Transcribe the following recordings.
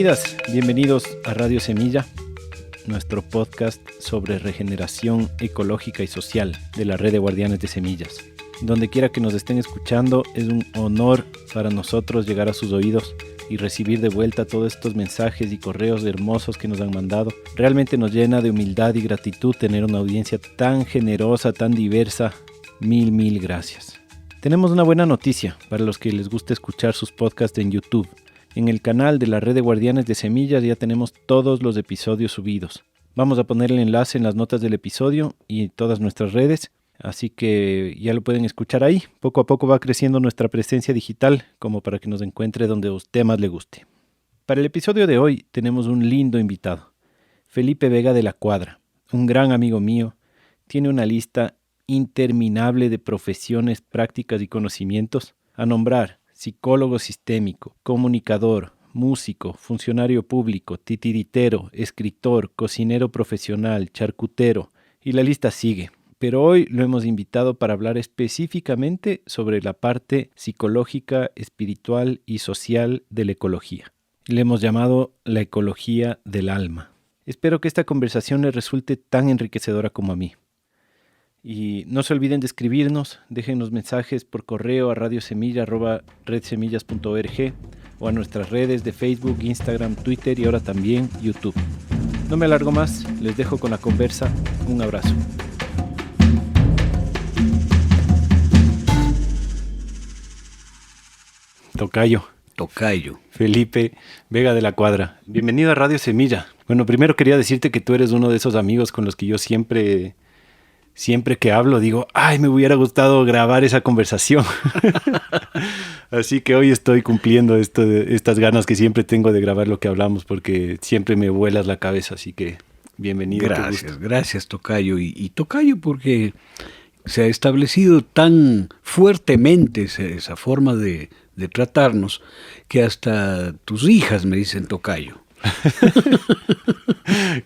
Bienvenidas, bienvenidos a Radio Semilla, nuestro podcast sobre regeneración ecológica y social de la red de guardianes de semillas. Donde quiera que nos estén escuchando, es un honor para nosotros llegar a sus oídos y recibir de vuelta todos estos mensajes y correos hermosos que nos han mandado. Realmente nos llena de humildad y gratitud tener una audiencia tan generosa, tan diversa. Mil gracias. Tenemos una buena noticia para los que les gusta escuchar sus podcasts en YouTube. En el canal de la red de guardianes de semillas ya tenemos todos los episodios subidos. Vamos a poner el enlace en las notas del episodio y en todas nuestras redes. Así que ya lo pueden escuchar ahí. Poco a poco va creciendo nuestra presencia digital como para que nos encuentre donde a usted más le guste. Para el episodio de hoy tenemos un lindo invitado. Felipe Vega de la Cuadra, un gran amigo mío. Tiene una lista interminable de profesiones, prácticas y conocimientos. A nombrar: psicólogo sistémico, comunicador, músico, funcionario público, titiritero, escritor, cocinero profesional, charcutero, y la lista sigue. Pero hoy lo hemos invitado para hablar específicamente sobre la parte psicológica, espiritual y social de la ecología. Le hemos llamado la ecología del alma. Espero que esta conversación les resulte tan enriquecedora como a mí. Y no se olviden de escribirnos, déjennos mensajes por correo a radiosemilla@redsemillas.org o a nuestras redes de Facebook, Instagram, Twitter y ahora también YouTube. No me alargo más, les dejo con la conversa. Un abrazo. Tocayo. Felipe Vega de la Cuadra. Bienvenido a Radio Semilla. Bueno, primero quería decirte que tú eres uno de esos amigos con los que yo siempre que hablo digo, ay, me hubiera gustado grabar esa conversación. Así que hoy estoy cumpliendo estas ganas que siempre tengo de grabar lo que hablamos, porque siempre me vuelas la cabeza, así que bienvenido. Gracias Tocayo. Y Tocayo porque se ha establecido tan fuertemente esa forma de tratarnos que hasta tus hijas me dicen Tocayo.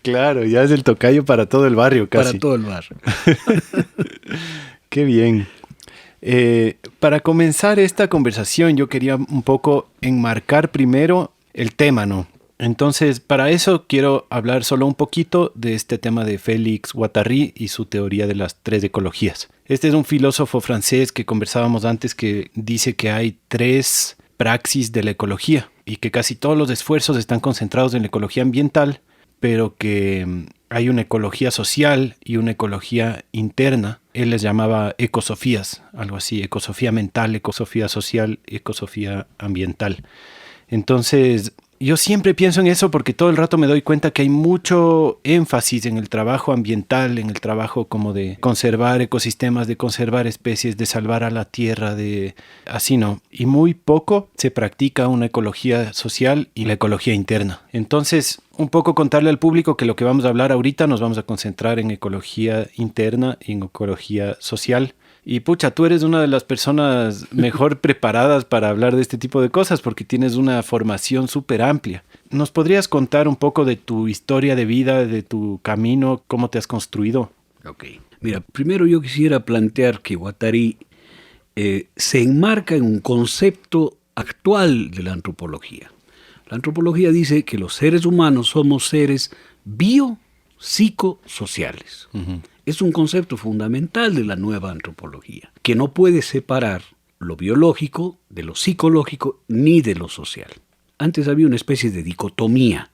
Claro, ya es el tocayo para todo el barrio casi. Para todo el barrio. Qué bien. Para comenzar esta conversación yo quería un poco enmarcar primero el tema, ¿no? Entonces, para eso quiero hablar solo un poquito de este tema de Félix Guattari y su teoría de las 3 ecologías. Este es un filósofo francés que conversábamos antes que dice que hay 3 praxis de la ecología y que casi todos los esfuerzos están concentrados en la ecología ambiental, pero que hay una ecología social y una ecología interna. Él les llamaba ecosofías, algo así: ecosofía mental, ecosofía social, ecosofía ambiental. Entonces, yo siempre pienso en eso porque todo el rato me doy cuenta que hay mucho énfasis en el trabajo ambiental, en el trabajo como de conservar ecosistemas, de conservar especies, de salvar a la tierra, así, ¿no? Y muy poco se practica una ecología social y la ecología interna. Entonces, un poco contarle al público que lo que vamos a hablar ahorita nos vamos a concentrar en ecología interna y en ecología social. Y pucha, tú eres una de las personas mejor preparadas para hablar de este tipo de cosas porque tienes una formación súper amplia. ¿Nos podrías contar un poco de tu historia de vida, de tu camino, cómo te has construido? Ok. Mira, primero yo quisiera plantear que Guattari se enmarca en un concepto actual de la antropología. La antropología dice que los seres humanos somos seres biopsicosociales. Uh-huh. Es un concepto fundamental de la nueva antropología, que no puede separar lo biológico de lo psicológico ni de lo social. Antes había una especie de dicotomía.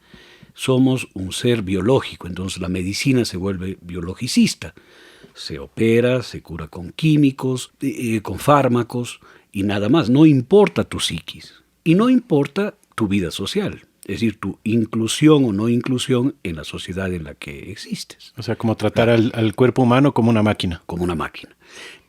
Somos un ser biológico, entonces la medicina se vuelve biologicista. Se opera, se cura con químicos, con fármacos y nada más. No importa tu psiquis y no importa tu vida social. Es decir, tu inclusión o no inclusión en la sociedad en la que existes. O sea, como tratar al cuerpo humano como una máquina. Como una máquina.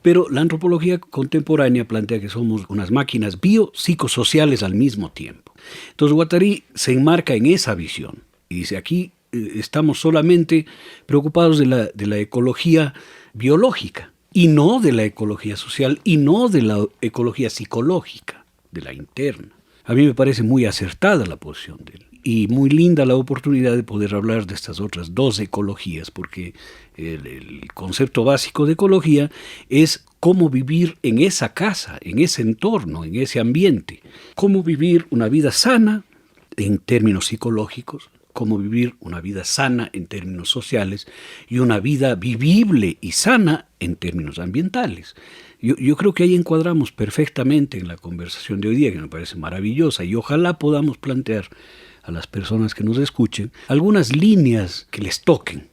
Pero la antropología contemporánea plantea que somos unas máquinas biopsicosociales al mismo tiempo. Entonces Guattari se enmarca en esa visión. Y dice, aquí estamos solamente preocupados de la ecología biológica, y no de la ecología social, y no de la ecología psicológica, de la interna. A mí me parece muy acertada la posición de él y muy linda la oportunidad de poder hablar de estas otras 2 ecologías, porque el concepto básico de ecología es cómo vivir en esa casa, en ese entorno, en ese ambiente, cómo vivir una vida sana, en términos psicológicos, cómo vivir una vida sana en términos sociales y una vida vivible y sana en términos ambientales. Yo creo que ahí encuadramos perfectamente en la conversación de hoy día, que me parece maravillosa, y ojalá podamos plantear a las personas que nos escuchen algunas líneas que les toquen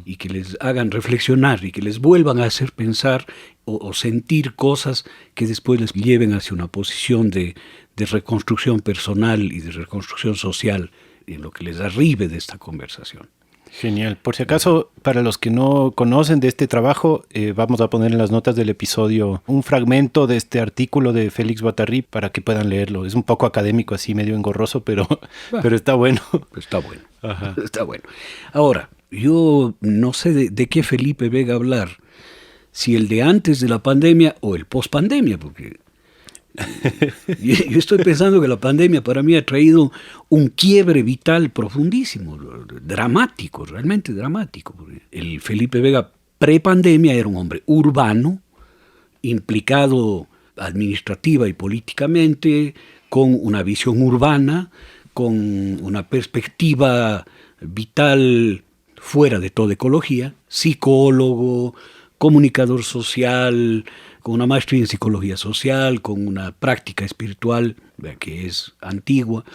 y que les hagan reflexionar y que les vuelvan a hacer pensar o sentir cosas que después les lleven hacia una posición de reconstrucción personal y de reconstrucción social en lo que les arribe de esta conversación. Genial. Por si acaso, para los que no conocen de este trabajo, vamos a poner en las notas del episodio un fragmento de este artículo de Félix Guattari para que puedan leerlo. Es un poco académico, así medio engorroso, pero está bueno. Está bueno. Ajá. Está bueno. Ahora, yo no sé de qué Felipe Vega hablar, si el de antes de la pandemia o el post-pandemia, porque yo estoy pensando que la pandemia para mí ha traído un quiebre vital profundísimo, dramático, realmente dramático. El Felipe Vega pre-pandemia era un hombre urbano, implicado administrativa y políticamente, con una visión urbana, con una perspectiva vital fuera de toda ecología, psicólogo, comunicador social, con una maestría en psicología social, con una práctica espiritual que es antigua,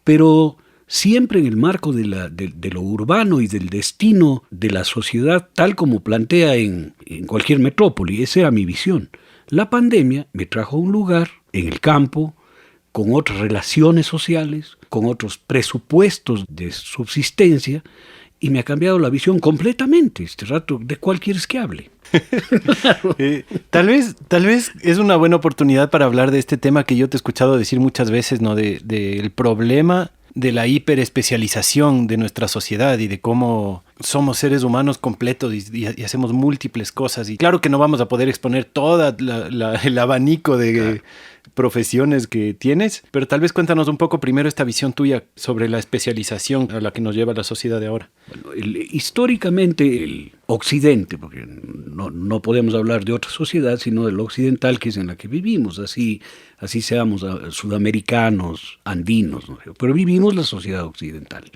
pero siempre en el marco de lo urbano y del destino de la sociedad, tal como plantea en cualquier metrópoli. Esa era mi visión. La pandemia me trajo a un lugar en el campo, con otras relaciones sociales, con otros presupuestos de subsistencia, y me ha cambiado la visión completamente. Este rato, ¿de cuál quieres que hable? Tal vez es una buena oportunidad para hablar de este tema que yo te he escuchado decir muchas veces, ¿no? Del problema de la hiperespecialización de nuestra sociedad y de cómo somos seres humanos completos y hacemos múltiples cosas. Y claro que no vamos a poder exponer todo el abanico de profesiones que tienes, pero tal vez cuéntanos un poco primero esta visión tuya sobre la especialización a la que nos lleva la sociedad de ahora. Bueno, históricamente el occidente, porque no podemos hablar de otra sociedad sino del occidental, que es en la que vivimos, así seamos sudamericanos, andinos, ¿no? Pero vivimos la sociedad occidental.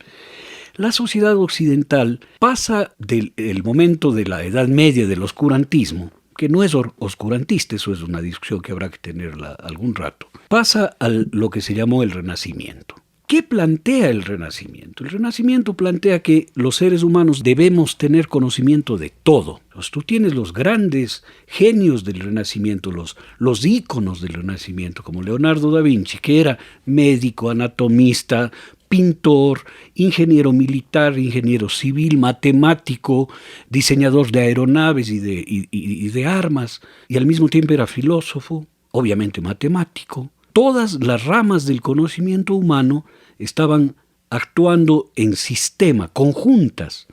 La sociedad occidental pasa del momento de la Edad Media, del oscurantismo, que no es oscurantista, eso es una discusión que habrá que tenerla algún rato, pasa a lo que se llamó el Renacimiento. ¿Qué plantea el Renacimiento? El Renacimiento plantea que los seres humanos debemos tener conocimiento de todo. Pues tú tienes los grandes genios del Renacimiento, los íconos del Renacimiento, como Leonardo da Vinci, que era médico, anatomista, pintor, ingeniero militar, ingeniero civil, matemático, diseñador de aeronaves y de armas, y al mismo tiempo era filósofo, obviamente matemático. Todas las ramas del conocimiento humano estaban actuando en sistema, conjuntas,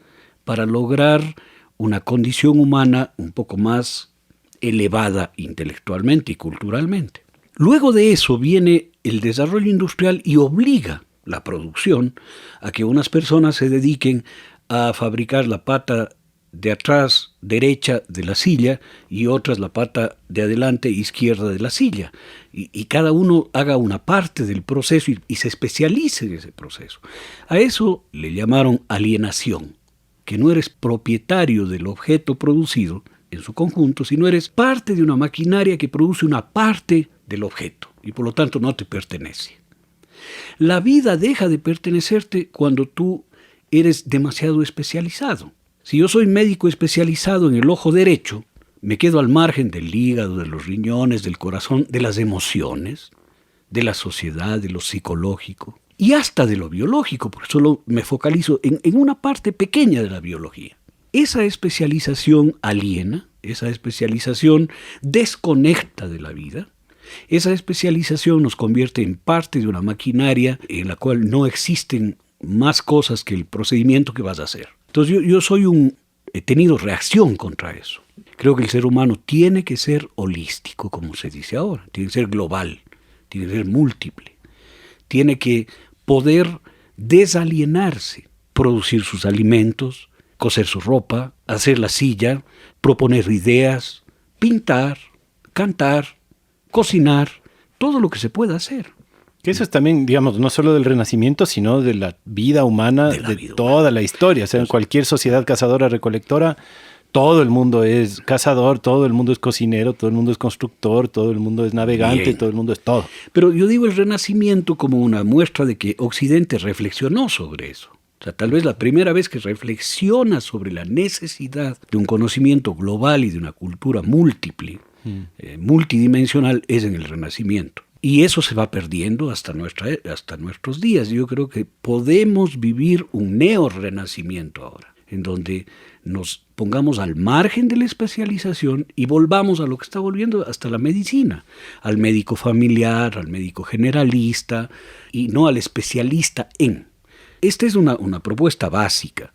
para lograr una condición humana un poco más elevada intelectualmente y culturalmente. Luego de eso viene el desarrollo industrial y obliga la producción a que unas personas se dediquen a fabricar la pata de atrás derecha de la silla y otras la pata de adelante izquierda de la silla, y cada uno haga una parte del proceso y se especialice en ese proceso. A eso le llamaron alienación, que no eres propietario del objeto producido en su conjunto, sino eres parte de una maquinaria que produce una parte del objeto y por lo tanto no te pertenece. La vida deja de pertenecerte cuando tú eres demasiado especializado. Si yo soy médico especializado en el ojo derecho, me quedo al margen del hígado, de los riñones, del corazón, de las emociones, de la sociedad, de lo psicológico y hasta de lo biológico, porque solo me focalizo en una parte pequeña de la biología. Esa especialización aliena, esa especialización desconecta de la vida. Esa especialización nos convierte en parte de una maquinaria en la cual no existen más cosas que el procedimiento que vas a hacer. Entonces he tenido reacción contra eso. Creo que el ser humano tiene que ser holístico, como se dice ahora, tiene que ser global, tiene que ser múltiple, tiene que poder desalienarse, producir sus alimentos, coser su ropa, hacer la silla, proponer ideas, pintar, cantar, cocinar, todo lo que se pueda hacer. Que eso es también, digamos, no solo del Renacimiento, sino de la vida humana, de toda la historia. O sea, en cualquier sociedad cazadora-recolectora, todo el mundo es cazador, todo el mundo es cocinero, todo el mundo es constructor, todo el mundo es navegante, bien, todo el mundo es todo. Pero yo digo el Renacimiento como una muestra de que Occidente reflexionó sobre eso. O sea, tal vez la primera vez que reflexiona sobre la necesidad de un conocimiento global y de una cultura múltiple, multidimensional, es en el Renacimiento. Y eso se va perdiendo hasta nuestros días. Yo creo que podemos vivir un neo-renacimiento ahora, en donde nos pongamos al margen de la especialización y volvamos a lo que está volviendo hasta la medicina, al médico familiar, al médico generalista y no al especialista en. Esta es una propuesta básica.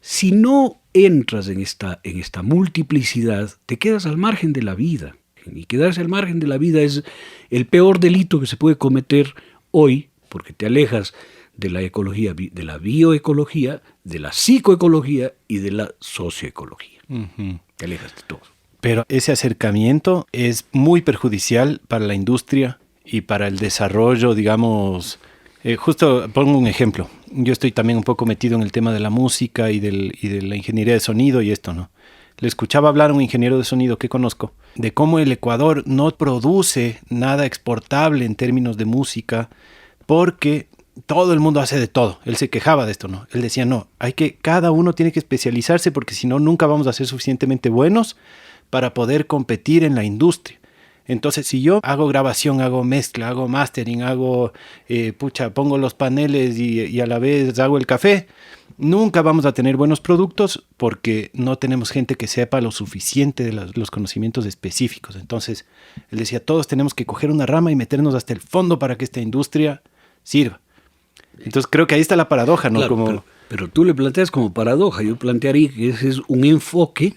Si no entras en esta multiplicidad, te quedas al margen de la vida. Y quedarse al margen de la vida es el peor delito que se puede cometer hoy, porque te alejas de la ecología, de la bioecología, de la psicoecología y de la socioecología. Uh-huh. Te alejas de todo. Pero ese acercamiento es muy perjudicial para la industria y para el desarrollo, digamos. Justo pongo un ejemplo. Yo estoy también un poco metido en el tema de la música y de la ingeniería de sonido y esto, ¿no? Le escuchaba hablar a un ingeniero de sonido que conozco de cómo el Ecuador no produce nada exportable en términos de música porque todo el mundo hace de todo. Él se quejaba de esto, ¿no? Él decía, no, cada uno tiene que especializarse porque si no, nunca vamos a ser suficientemente buenos para poder competir en la industria. Entonces, si yo hago grabación, hago mezcla, hago mastering, pongo los paneles y a la vez hago el café, nunca vamos a tener buenos productos porque no tenemos gente que sepa lo suficiente de los conocimientos específicos. Entonces, él decía, todos tenemos que coger una rama y meternos hasta el fondo para que esta industria sirva. Entonces, creo que ahí está la paradoja, ¿no? Claro, pero tú le planteas como paradoja. Yo plantearía que ese es un enfoque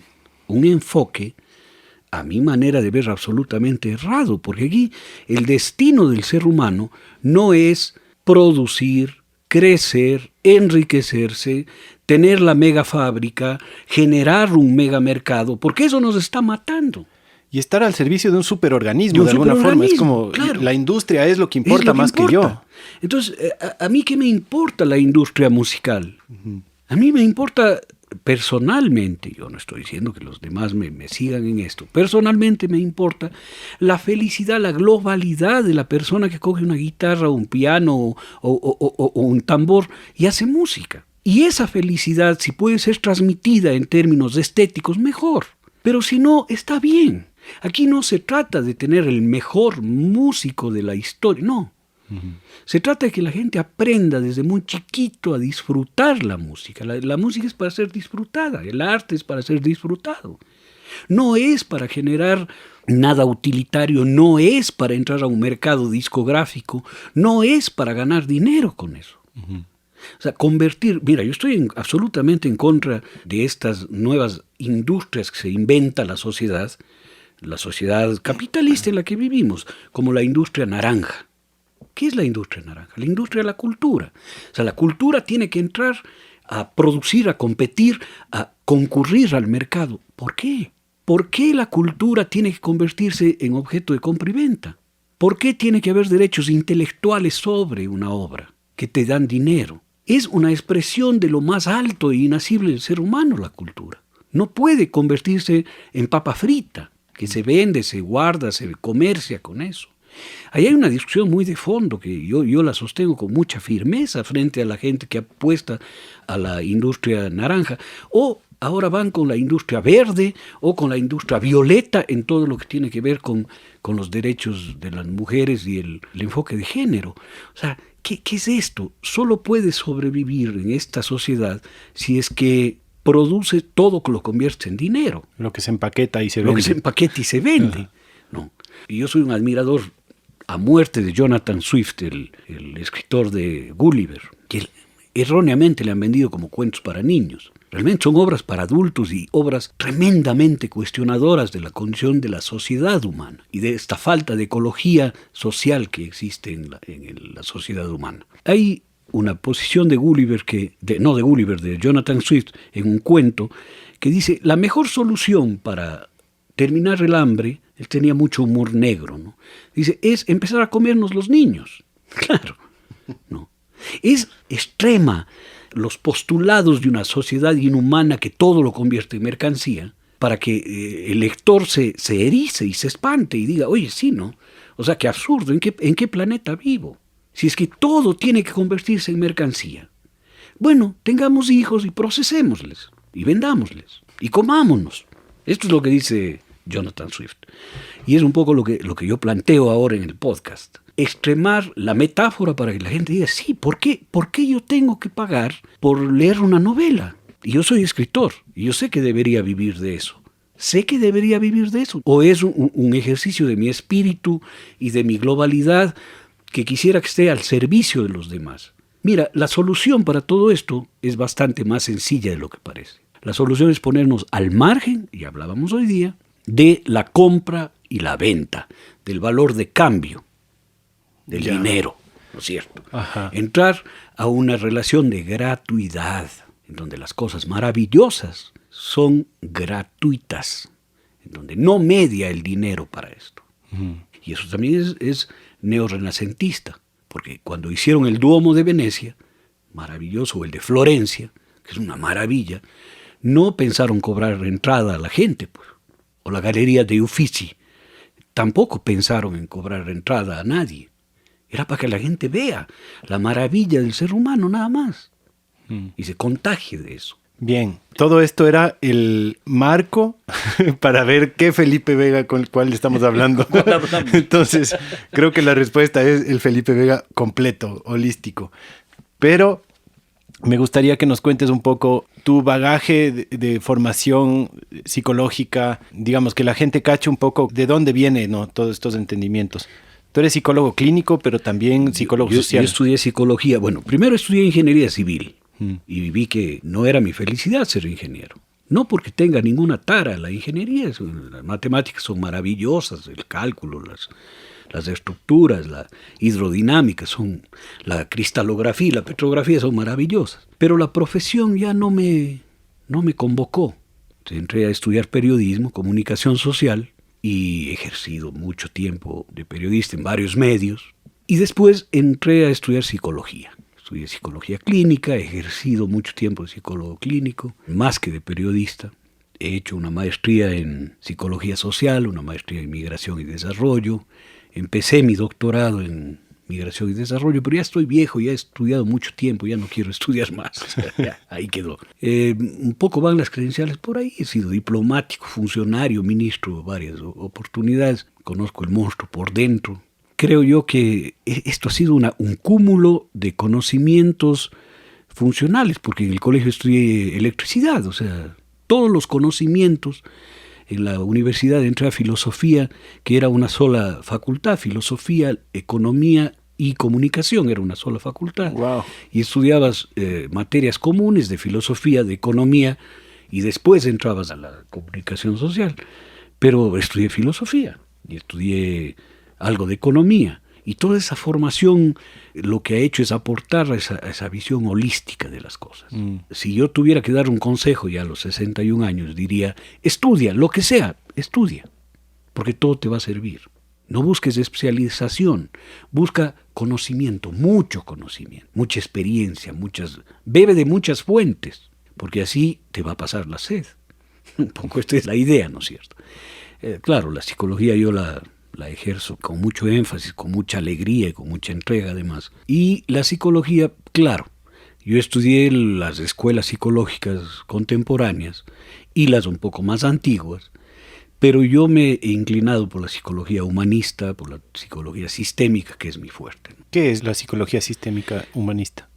a mi manera de ver absolutamente errado, porque aquí el destino del ser humano no es producir, crecer, enriquecerse, tener la mega fábrica, generar un mega mercado, porque eso nos está matando. Y estar al servicio de un superorganismo, de alguna forma. Es como, claro, la industria es lo que importa más que yo. Entonces, ¿a mí qué me importa la industria musical? Uh-huh. A mí me importa personalmente, yo no estoy diciendo que los demás me sigan en esto, personalmente me importa la felicidad, la globalidad de la persona que coge una guitarra, un piano o un tambor y hace música. Y esa felicidad, si puede ser transmitida en términos estéticos, mejor. Pero si no, está bien. Aquí no se trata de tener el mejor músico de la historia, no. Uh-huh. Se trata de que la gente aprenda desde muy chiquito a disfrutar la música. La música es para ser disfrutada, el arte es para ser disfrutado. No es para generar nada utilitario, no es para entrar a un mercado discográfico, no es para ganar dinero con eso. Uh-huh. O sea, mira, yo estoy absolutamente en contra de estas nuevas industrias que se inventa la sociedad capitalista en la que vivimos, como la industria naranja. ¿Qué es la industria naranja? La industria de la cultura. O sea, la cultura tiene que entrar a producir, a competir, a concurrir al mercado. ¿Por qué? ¿Por qué la cultura tiene que convertirse en objeto de compra y venta? ¿Por qué tiene que haber derechos intelectuales sobre una obra que te dan dinero? Es una expresión de lo más alto e inacible del ser humano, la cultura. No puede convertirse en papa frita, que se vende, se guarda, se comercia con eso. Ahí hay una discusión muy de fondo que yo la sostengo con mucha firmeza frente a la gente que apuesta a la industria naranja. O ahora van con la industria verde o con la industria violeta en todo lo que tiene que ver con los derechos de las mujeres y el enfoque de género. O sea, ¿qué es esto? Solo puede sobrevivir en esta sociedad si es que produce todo que lo convierte en dinero. Lo que se empaqueta y se vende. Lo que se empaqueta y se vende. Uh-huh. No. Y yo soy un admirador a muerte de Jonathan Swift, el escritor de Gulliver, que erróneamente le han vendido como cuentos para niños. Realmente son obras para adultos y obras tremendamente cuestionadoras de la condición de la sociedad humana y de esta falta de ecología social que existe en la sociedad humana. Hay una posición de Gulliver, de Jonathan Swift, en un cuento, que dice, la mejor solución para terminar el hambre, él tenía mucho humor negro, ¿no? Dice, es empezar a comernos los niños. Claro, no. Es extrema los postulados de una sociedad inhumana que todo lo convierte en mercancía para que el lector se erice y se espante y diga, oye, sí, ¿no? O sea, qué absurdo, ¿en qué planeta vivo? Si es que todo tiene que convertirse en mercancía. Bueno, tengamos hijos y procesémosles, y vendámosles, y comámonos. Esto es lo que dice Jonathan Swift. Y es un poco lo que yo planteo ahora en el podcast. Extremar la metáfora para que la gente diga, sí, ¿por qué yo tengo que pagar por leer una novela? Y yo soy escritor, y yo sé que debería vivir de eso. O es un ejercicio de mi espíritu y de mi globalidad que quisiera que esté al servicio de los demás. Mira, la solución para todo esto es bastante más sencilla de lo que parece. La solución es ponernos al margen, y hablábamos hoy día, de la compra y la venta, del valor de cambio, del dinero, ¿no es cierto? Ajá. Entrar a una relación de gratuidad, en donde las cosas maravillosas son gratuitas, en donde no media el dinero para esto. Y eso también es neorrenacentista, porque cuando hicieron el Duomo de Venecia, maravilloso, o el de Florencia, que es una maravilla, no pensaron cobrar entrada a la gente, pues. O la Galería de Uffizi, tampoco pensaron en cobrar entrada a nadie. Era para que la gente vea la maravilla del ser humano, nada más. Y se contagie de eso. Bien, todo esto era el marco para ver qué Felipe Vega con el cual estamos hablando. Entonces, creo que la respuesta es el Felipe Vega completo, holístico. Pero me gustaría que nos cuentes un poco tu bagaje de formación psicológica, digamos, que la gente cache un poco de dónde vienen, ¿no?, todos estos entendimientos. Tú eres psicólogo clínico, pero también psicólogo social. Yo estudié psicología. Bueno, primero estudié ingeniería civil. Y vi que no era mi felicidad ser ingeniero. No porque tenga ninguna tara a la ingeniería, las matemáticas son maravillosas, el cálculo, las estructuras, la hidrodinámica, la cristalografía y la petrografía son maravillosas. Pero la profesión ya no me convocó. Entré a estudiar periodismo, comunicación social, y he ejercido mucho tiempo de periodista en varios medios. Y después entré a estudiar psicología. Estudié psicología clínica, he ejercido mucho tiempo de psicólogo clínico, más que de periodista. He hecho una maestría en psicología social, una maestría en migración y desarrollo. Empecé mi doctorado en migración y desarrollo, pero ya estoy viejo, ya he estudiado mucho tiempo, ya no quiero estudiar más. O sea, ya, ahí quedó. Un poco van las credenciales por ahí. He sido diplomático, funcionario, ministro, varias oportunidades. Conozco el monstruo por dentro. Creo yo que esto ha sido un cúmulo de conocimientos funcionales, porque en el colegio estudié electricidad, o sea, todos los conocimientos. En la universidad entré a filosofía, que era una sola facultad, filosofía, economía y comunicación, era una sola facultad. Wow. Y estudiabas materias comunes de filosofía, de economía, y después entrabas a la comunicación social. Pero estudié filosofía y estudié algo de economía, y toda esa formación lo que ha hecho es aportar a esa visión holística de las cosas. Si yo tuviera que dar un consejo ya a los 61 años, diría, estudia, lo que sea, estudia, porque todo te va a servir. No busques especialización, busca conocimiento, mucho conocimiento, mucha experiencia, bebe de muchas fuentes, porque así te va a pasar la sed. Un poco esta es la idea, ¿no es cierto? Claro, la psicología yo la ejerzo con mucho énfasis, con mucha alegría y con mucha entrega además. Y la psicología, claro, yo estudié las escuelas psicológicas contemporáneas y las un poco más antiguas, pero yo me he inclinado por la psicología humanista, por la psicología sistémica, que es mi fuerte. ¿Qué es la psicología sistémica humanista?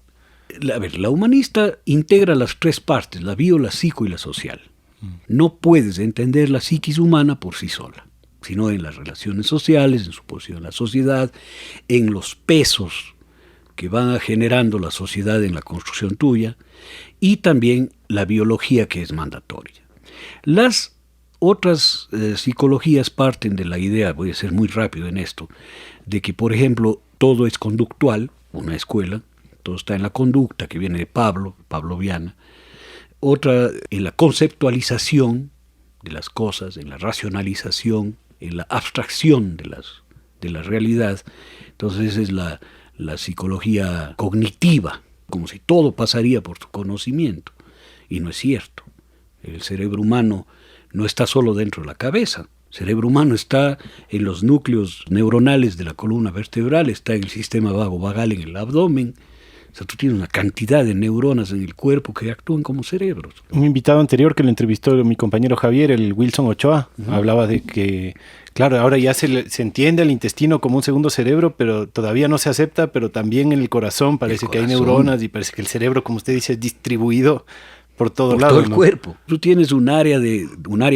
La humanista integra las tres partes, la bio, la psico y la social. No puedes entender la psiquis humana por sí sola, sino en las relaciones sociales, en su posición en la sociedad, en los pesos que van generando la sociedad en la construcción tuya, y también la biología, que es mandatoria. Las otras psicologías parten de la idea, voy a ser muy rápido en esto, de que, por ejemplo, todo es conductual, una escuela, todo está en la conducta, que viene de Pavloviana. Otra en la conceptualización de las cosas, en la racionalización, en la abstracción de la realidad. Entonces es la la psicología cognitiva, como si todo pasaría por tu conocimiento. Y no es cierto. El cerebro humano no está solo dentro de la cabeza. El cerebro humano está en los núcleos neuronales de la columna vertebral, está en el sistema vago-vagal en el abdomen. O sea, tú tienes una cantidad de neuronas en el cuerpo que actúan como cerebros. Un invitado anterior que lo entrevistó mi compañero Javier, el Wilson Ochoa, hablaba de que, claro, ahora ya se entiende el intestino como un segundo cerebro, pero todavía no se acepta, pero también en el corazón parece que hay neuronas y parece que el cerebro, como usted dice, es distribuido por todo lado. Todo el cuerpo. Tú tienes un área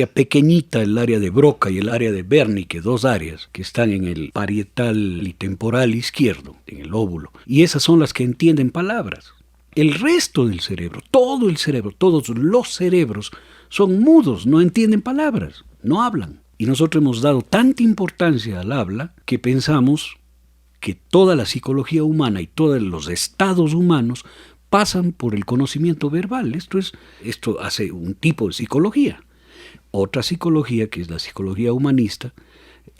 pequeñita, el área de Broca y el área de Wernicke, 2 áreas que están en el parietal y temporal izquierdo, en el óvulo. Y esas son las que entienden palabras. El resto del cerebro, todo el cerebro, todos los cerebros son mudos, no entienden palabras, no hablan. Y nosotros hemos dado tanta importancia al habla que pensamos que toda la psicología humana y todos los estados humanos pasan por el conocimiento verbal. Esto hace un tipo de psicología. Otra psicología, que es la psicología humanista,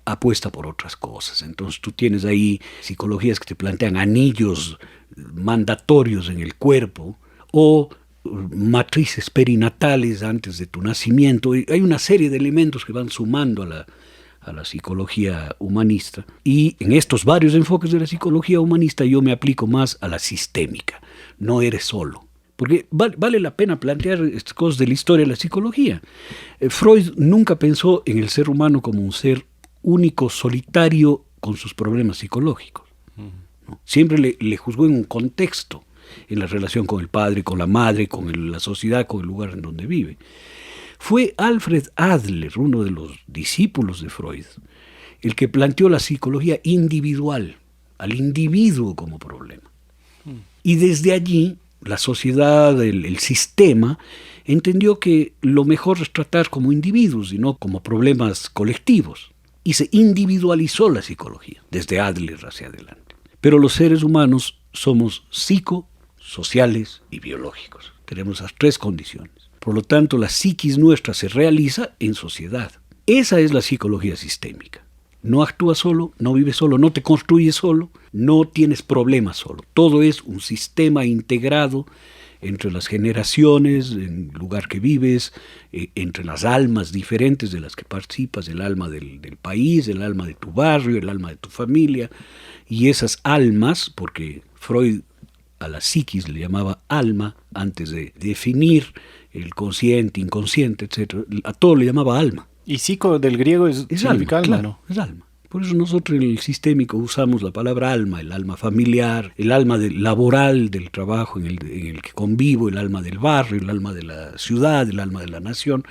apuesta por otras cosas. Entonces tú tienes ahí psicologías que te plantean anillos mandatorios en el cuerpo o matrices perinatales antes de tu nacimiento. Hay una serie de elementos que van sumando a la psicología humanista. Y en estos varios enfoques de la psicología humanista yo me aplico más a la sistémica. No eres solo. Porque vale la pena plantear estas cosas de la historia de la psicología. Freud nunca pensó en el ser humano como un ser único, solitario, con sus problemas psicológicos. ¿No? Siempre le juzgó en un contexto, en la relación con el padre, con la madre, con la sociedad, con el lugar en donde vive. Fue Alfred Adler, uno de los discípulos de Freud, el que planteó la psicología individual, al individuo como problema. Y desde allí, la sociedad, el sistema, entendió que lo mejor es tratar como individuos y no como problemas colectivos. Y se individualizó la psicología, desde Adler hacia adelante. Pero los seres humanos somos psicosociales y biológicos. Tenemos esas 3 condiciones. Por lo tanto, la psiquis nuestra se realiza en sociedad. Esa es la psicología sistémica. No actúas solo, no vives solo, no te construyes solo, no tienes problemas solo. Todo es un sistema integrado entre las generaciones, en el lugar que vives, entre las almas diferentes de las que participas, el alma del país, el alma de tu barrio, el alma de tu familia. Y esas almas, porque Freud a la psiquis le llamaba alma antes de definir el consciente, inconsciente, etc. A todo le llamaba alma. Y psico del griego significa alma, claro, ¿no? Es alma. Por eso nosotros en el sistémico usamos la palabra alma, el alma familiar, el alma laboral del trabajo en el que convivo, el alma del barrio, el alma de la ciudad, el alma de la nación,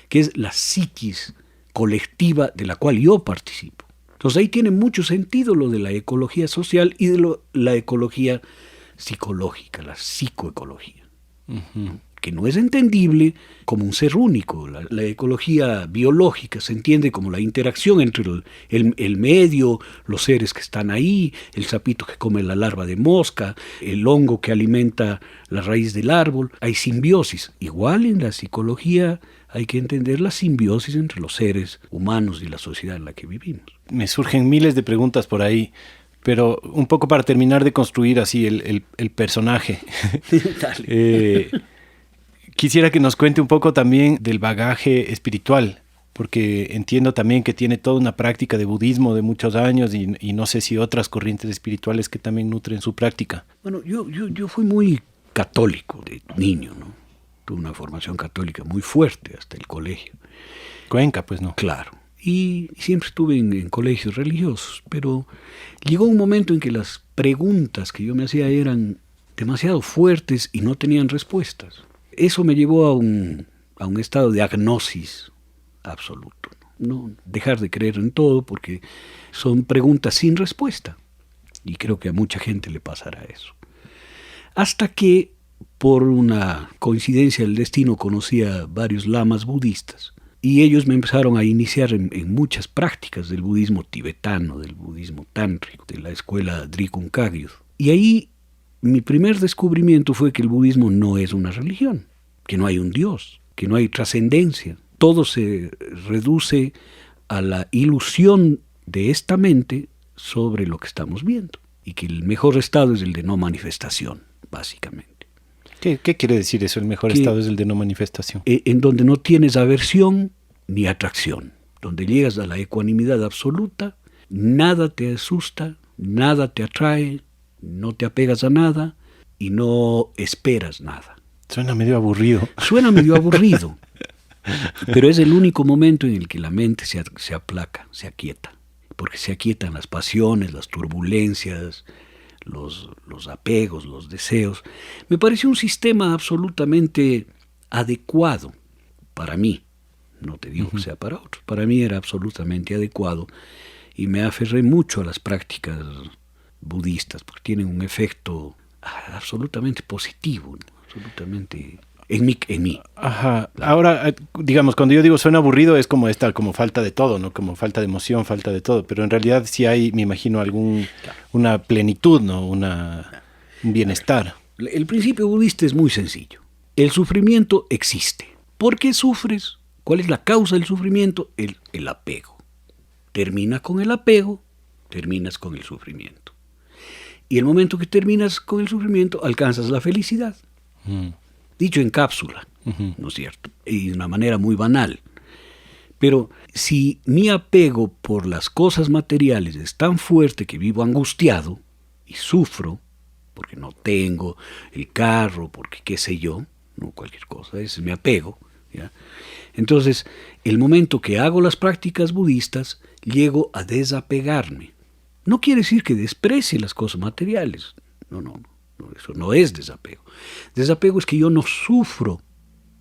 que es la psiquis colectiva de la cual yo participo. Entonces ahí tiene mucho sentido lo de la ecología social y de la ecología psicológica, la psicoecología. Uh-huh. Que no es entendible como un ser único. La ecología biológica se entiende como la interacción entre el medio, los seres que están ahí, el sapito que come la larva de mosca, el hongo que alimenta la raíz del árbol. Hay simbiosis. Igual en la psicología hay que entender la simbiosis entre los seres humanos y la sociedad en la que vivimos. Me surgen miles de preguntas por ahí, pero un poco para terminar de construir así el personaje. Dale. Quisiera que nos cuente un poco también del bagaje espiritual, porque entiendo también que tiene toda una práctica de budismo de muchos años y no sé si otras corrientes espirituales que también nutren su práctica. Bueno, yo fui muy católico de niño, ¿no? Tuve una formación católica muy fuerte hasta el colegio. Cuenca, pues, ¿no? Claro. Y siempre estuve en colegios religiosos, pero llegó un momento en que las preguntas que yo me hacía eran demasiado fuertes y no tenían respuestas. Eso me llevó a un estado de agnosis absoluto. No dejar de creer en todo porque son preguntas sin respuesta. Y creo que a mucha gente le pasará eso. Hasta que, por una coincidencia del destino, conocí a varios lamas budistas. Y ellos me empezaron a iniciar en muchas prácticas del budismo tibetano, del budismo tántrico, de la escuela Drikung Kagyu. Y ahí mi primer descubrimiento fue que el budismo no es una religión, que no hay un Dios, que no hay trascendencia. Todo se reduce a la ilusión de esta mente sobre lo que estamos viendo. y que el mejor estado es el de no manifestación, básicamente. ¿Qué quiere decir eso? El mejor estado es el de no manifestación. En donde no tienes aversión ni atracción, donde llegas a la ecuanimidad absoluta, nada te asusta, nada te atrae, no te apegas a nada y no esperas nada. Suena medio aburrido. Suena medio aburrido, pero es el único momento en el que la mente se aplaca, se aquieta, porque se aquietan las pasiones, las turbulencias, los apegos, los deseos. Me pareció un sistema absolutamente adecuado para mí. No te digo que sea para otros. Para mí era absolutamente adecuado y me aferré mucho a las prácticas budistas porque tienen un efecto absolutamente positivo, ¿no? Absolutamente en mí. Ajá. Ahora, digamos, cuando yo digo suena aburrido es como falta de todo, ¿no? Como falta de emoción, falta de todo. Pero en realidad sí hay, me imagino, una plenitud, ¿no? Un bienestar. El principio budista es muy sencillo. El sufrimiento existe. ¿Por qué sufres? ¿Cuál es la causa del sufrimiento? El apego. Termina con el apego, terminas con el sufrimiento. Y el momento que terminas con el sufrimiento, alcanzas la felicidad. Dicho en cápsula, ¿no es cierto? Y de una manera muy banal. Pero si mi apego por las cosas materiales es tan fuerte que vivo angustiado y sufro, porque no tengo el carro, porque qué sé yo, no cualquier cosa, ese es mi apego, ¿ya? Entonces, el momento que hago las prácticas budistas, llego a desapegarme. No quiere decir que desprecie las cosas materiales, no, eso no es desapego. Desapego es que yo no sufro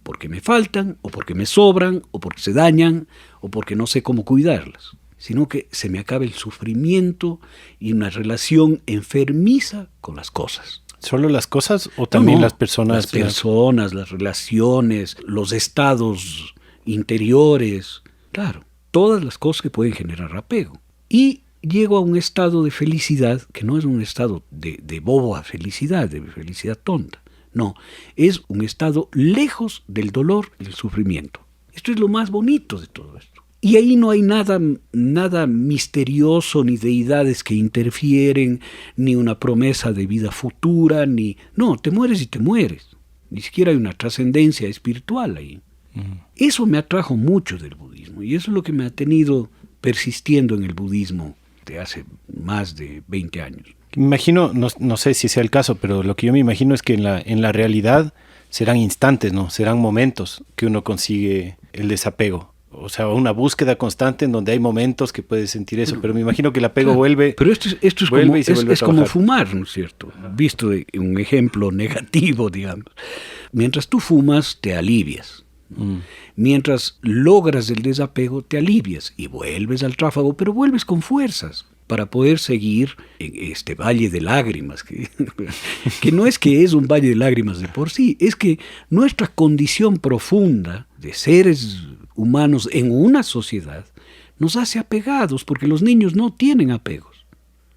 porque me faltan, o porque me sobran, o porque se dañan, o porque no sé cómo cuidarlas, sino que se me acaba el sufrimiento y una relación enfermiza con las cosas. ¿Solo las cosas o también las personas? Las personas, las relaciones, los estados interiores, claro, todas las cosas que pueden generar apego. Y llego a un estado de felicidad que no es un estado de boba felicidad, de felicidad tonta. No, es un estado lejos del dolor y del sufrimiento. Esto es lo más bonito de todo esto. Y ahí no hay nada misterioso, ni deidades que interfieren, ni una promesa de vida futura, no, te mueres y te mueres. Ni siquiera hay una trascendencia espiritual ahí. Eso me atrajo mucho del budismo y eso es lo que me ha tenido persistiendo en el budismo de hace más de 20 años. Me imagino, no sé si sea el caso, pero lo que yo me imagino es que en la realidad serán instantes, ¿no? Serán momentos que uno consigue el desapego. O sea, una búsqueda constante en donde hay momentos que puedes sentir eso, pero me imagino que el apego vuelve. Pero esto es como fumar, ¿no es cierto? Visto de un ejemplo negativo, digamos. Mientras tú fumas, te alivias. Mientras logras el desapego, te alivias y vuelves al tráfago, pero vuelves con fuerzas para poder seguir en este valle de lágrimas, que no es que es un valle de lágrimas de por sí, es que nuestra condición profunda de seres humanos en una sociedad nos hace apegados, porque los niños no tienen apegos.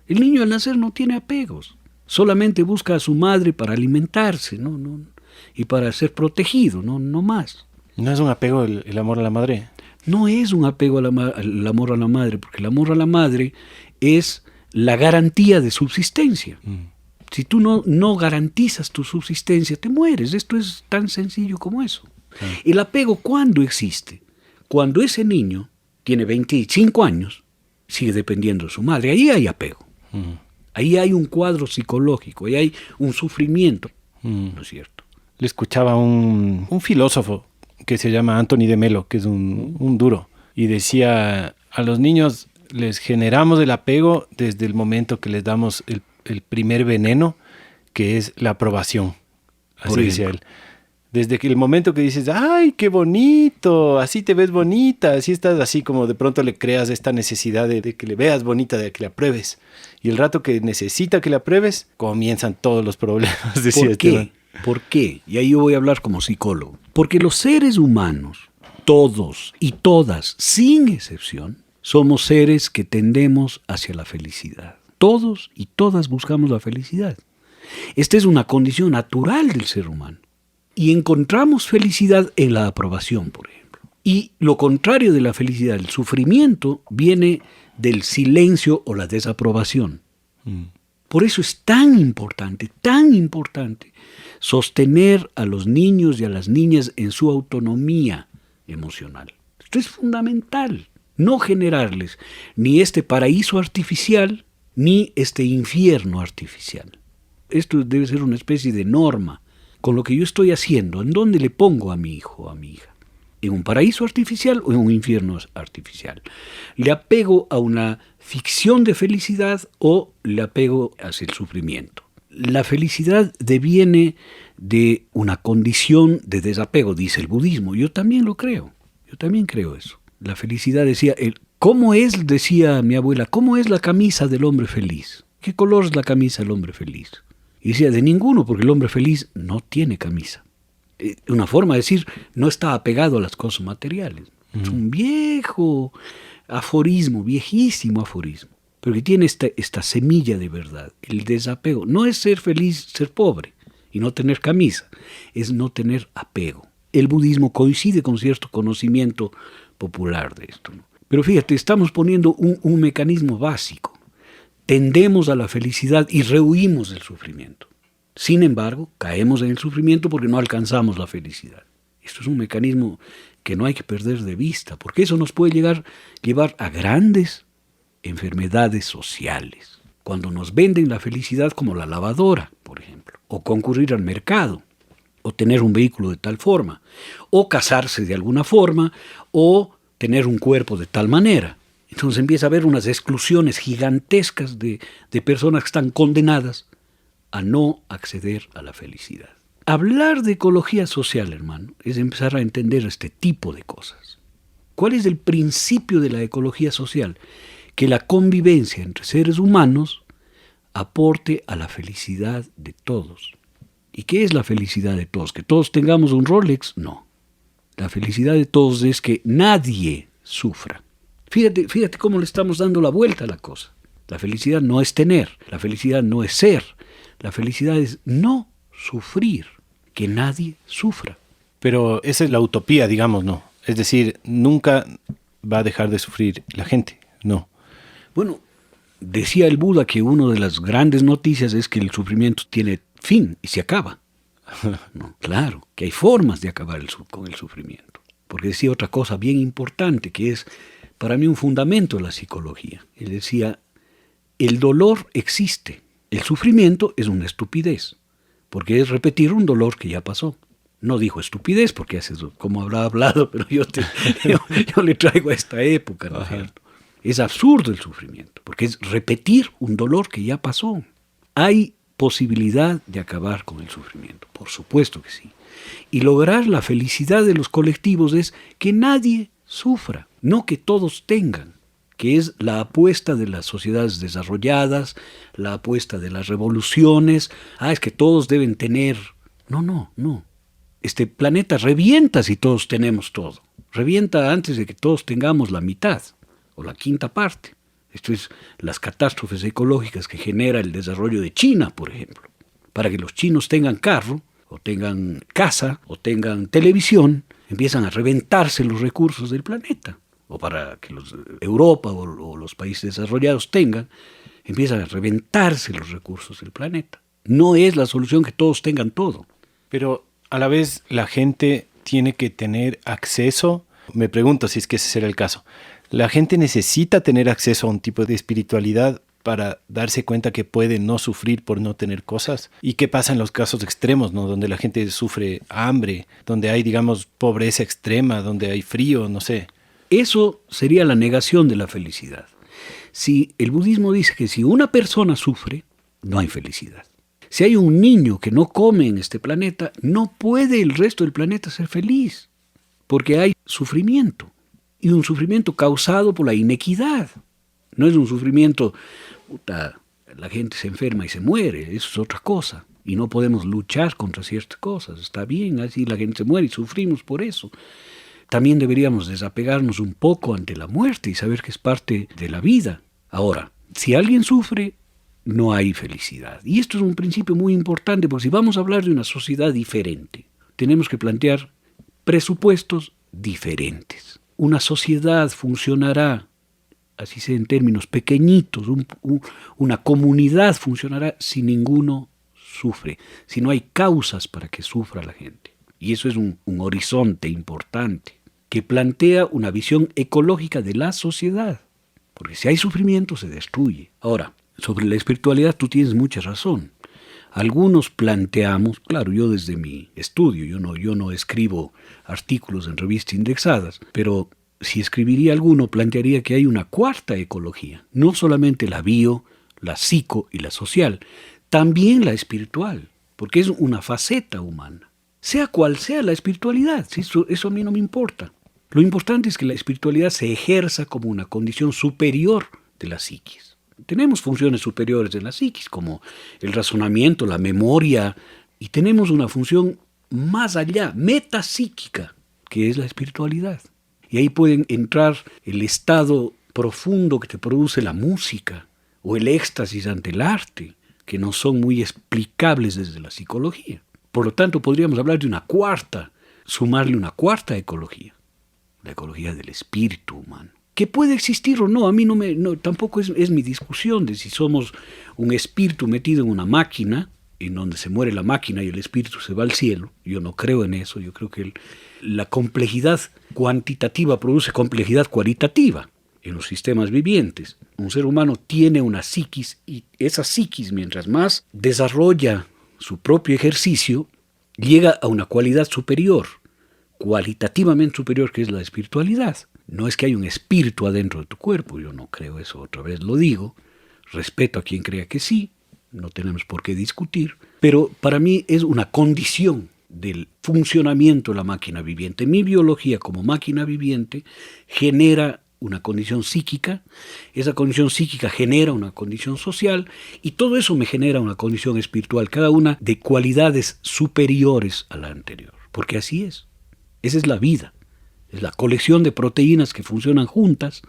El niño al nacer no tiene apegos, solamente busca a su madre para alimentarse, ¿no? Y para ser protegido, no más. ¿No es un apego el amor a la madre? No es un apego al amor a la madre, porque el amor a la madre es la garantía de subsistencia. Si tú no garantizas tu subsistencia, te mueres. Esto es tan sencillo como eso. El apego, ¿cuándo existe? Cuando ese niño tiene 25 años, sigue dependiendo de su madre. Ahí hay apego. Ahí hay un cuadro psicológico, ahí hay un sufrimiento. ¿No es cierto? Le escuchaba un filósofo que se llama Anthony de Melo, que es un duro, y decía, a los niños les generamos el apego desde el momento que les damos el primer veneno, que es la aprobación. Así decía él. Desde que el momento que dices, ¡ay, qué bonito! Así te ves bonita, así estás, así como de pronto le creas esta necesidad de que le veas bonita, de que la apruebes. Y el rato que necesita que la apruebes, comienzan todos los problemas. Decía ¿Por qué? ¿Por qué? Y ahí yo voy a hablar como psicólogo. Porque los seres humanos, todos y todas, sin excepción, somos seres que tendemos hacia la felicidad. Todos y todas buscamos la felicidad. Esta es una condición natural del ser humano. Y encontramos felicidad en la aprobación, por ejemplo. Y lo contrario de la felicidad, el sufrimiento, viene del silencio o la desaprobación. Por eso es tan importante sostener a los niños y a las niñas en su autonomía emocional. Esto es fundamental. No generarles ni este paraíso artificial ni este infierno artificial. Esto debe ser una especie de norma. Con lo que yo estoy haciendo, ¿en dónde le pongo a mi hijo o a mi hija? ¿En un paraíso artificial o en un infierno artificial? ¿Le apego a una ficción de felicidad o le apego hacia el sufrimiento? La felicidad deviene de una condición de desapego, dice el budismo. Yo también lo creo. Yo también creo eso. La felicidad decía, ¿cómo es, decía mi abuela, cómo es la camisa del hombre feliz? ¿Qué color es la camisa del hombre feliz? Y decía, de ninguno, porque el hombre feliz no tiene camisa. Una forma de decir, no está apegado a las cosas materiales. Es un viejo aforismo, viejísimo aforismo, pero que tiene esta semilla de verdad, el desapego. No es ser feliz, ser pobre y no tener camisa, es no tener apego. El budismo coincide con cierto conocimiento popular de esto, ¿no? Pero fíjate, estamos poniendo un mecanismo básico. Tendemos a la felicidad y rehuimos del sufrimiento. Sin embargo, caemos en el sufrimiento porque no alcanzamos la felicidad. Esto es un mecanismo que no hay que perder de vista, porque eso nos puede llevar a grandes enfermedades sociales. Cuando nos venden la felicidad como la lavadora, por ejemplo, o concurrir al mercado, o tener un vehículo de tal forma, o casarse de alguna forma, o tener un cuerpo de tal manera. Entonces empieza a haber unas exclusiones gigantescas de personas que están condenadas a no acceder a la felicidad. Hablar de ecología social, hermano, es empezar a entender este tipo de cosas. ¿Cuál es el principio de la ecología social? Que la convivencia entre seres humanos aporte a la felicidad de todos. ¿Y qué es la felicidad de todos? ¿Que todos tengamos un Rolex? No. La felicidad de todos es que nadie sufra. Fíjate cómo le estamos dando la vuelta a la cosa. La felicidad no es tener, la felicidad no es ser, la felicidad es no sufrir, que nadie sufra. Pero esa es la utopía, digamos, ¿no? Es decir, nunca va a dejar de sufrir la gente, no. Bueno, decía el Buda que una de las grandes noticias es que el sufrimiento tiene fin y se acaba. No, claro, que hay formas de acabar con el sufrimiento. Porque decía otra cosa bien importante, que es para mí un fundamento de la psicología. Él decía, el dolor existe, el sufrimiento es una estupidez, porque es repetir un dolor que ya pasó. No dijo estupidez, porque hace como habrá hablado, pero yo le traigo a esta época, ¿no es cierto? Es absurdo el sufrimiento, porque es repetir un dolor que ya pasó. Hay posibilidad de acabar con el sufrimiento, por supuesto que sí. Y lograr la felicidad de los colectivos es que nadie sufra, no que todos tengan, que es la apuesta de las sociedades desarrolladas, la apuesta de las revoluciones. Es que todos deben tener. No. Este planeta revienta si todos tenemos todo. Revienta antes de que todos tengamos la mitad o la quinta parte. Esto es las catástrofes ecológicas que genera el desarrollo de China, por ejemplo. Para que los chinos tengan carro, o tengan casa, o tengan televisión, empiezan a reventarse los recursos del planeta. O para que Europa o los países desarrollados tengan, empiezan a reventarse los recursos del planeta. No es la solución que todos tengan todo. Pero a la vez la gente tiene que tener acceso, me pregunto si es que ese será el caso, la gente necesita tener acceso a un tipo de espiritualidad para darse cuenta que puede no sufrir por no tener cosas. ¿Y qué pasa en los casos extremos, ¿no? Donde la gente sufre hambre, donde hay, digamos, pobreza extrema, donde hay frío, no sé. Eso sería la negación de la felicidad. Si el budismo dice que si una persona sufre, no hay felicidad. Si hay un niño que no come en este planeta, no puede el resto del planeta ser feliz, porque hay sufrimiento, y un sufrimiento causado por la inequidad. No es un sufrimiento, la gente se enferma y se muere, eso es otra cosa, y no podemos luchar contra ciertas cosas. Está bien, así la gente se muere y sufrimos por eso. También deberíamos desapegarnos un poco ante la muerte y saber que es parte de la vida. Ahora, si alguien sufre, no hay felicidad. Y esto es un principio muy importante, porque si vamos a hablar de una sociedad diferente, tenemos que plantear presupuestos diferentes. Una sociedad funcionará así sea en términos pequeñitos, una comunidad funcionará si ninguno sufre, si no hay causas para que sufra la gente. Y eso es un horizonte importante que plantea una visión ecológica de la sociedad, porque si hay sufrimiento se destruye. Ahora, sobre la espiritualidad tú tienes mucha razón. Algunos planteamos, claro, yo desde mi estudio, yo no escribo artículos en revistas indexadas, pero si escribiría alguno, plantearía que hay una cuarta ecología, no solamente la bio, la psico y la social, también la espiritual, porque es una faceta humana. Sea cual sea la espiritualidad, eso a mí no me importa. Lo importante es que la espiritualidad se ejerza como una condición superior de la psiquis. Tenemos funciones superiores en la psiquis, como el razonamiento, la memoria, y tenemos una función más allá, metapsíquica, que es la espiritualidad. Y ahí pueden entrar el estado profundo que te produce la música, o el éxtasis ante el arte, que no son muy explicables desde la psicología. Por lo tanto, podríamos hablar de una cuarta, sumarle una cuarta ecología, la ecología del espíritu humano. Que puede existir o no, a mí tampoco es mi discusión de si somos un espíritu metido en una máquina, en donde se muere la máquina y el espíritu se va al cielo. Yo no creo en eso, yo creo que la complejidad cuantitativa produce complejidad cualitativa en los sistemas vivientes. Un ser humano tiene una psiquis y esa psiquis, mientras más desarrolla su propio ejercicio, llega a una cualidad superior, cualitativamente superior, que es la espiritualidad. No es que hay un espíritu adentro de tu cuerpo, yo no creo eso, otra vez lo digo, respeto a quien crea que sí, no tenemos por qué discutir, pero para mí es una condición del funcionamiento de la máquina viviente. Mi biología como máquina viviente genera una condición psíquica, esa condición psíquica genera una condición social y todo eso me genera una condición espiritual, cada una de cualidades superiores a la anterior, porque así es, esa es la vida. Es la colección de proteínas que funcionan juntas,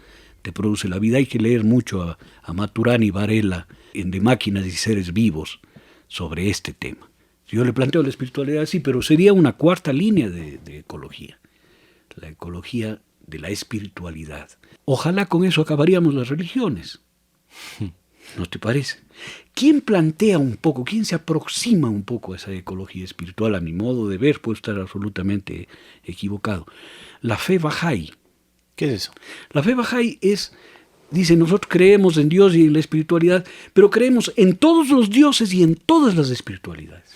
te produce la vida. Hay que leer mucho a Maturana y Varela en De máquinas y seres vivos sobre este tema. Yo le planteo la espiritualidad así, pero sería una cuarta línea de ecología, la ecología de la espiritualidad. Ojalá con eso acabaríamos las religiones. ¿No te parece? ¿Quién plantea un poco, quién se aproxima un poco a esa ecología espiritual? A mi modo de ver, puedo estar absolutamente equivocado. La fe Bahá'í. ¿Qué es eso? La fe Bahá'í dice, nosotros creemos en Dios y en la espiritualidad, pero creemos en todos los dioses y en todas las espiritualidades.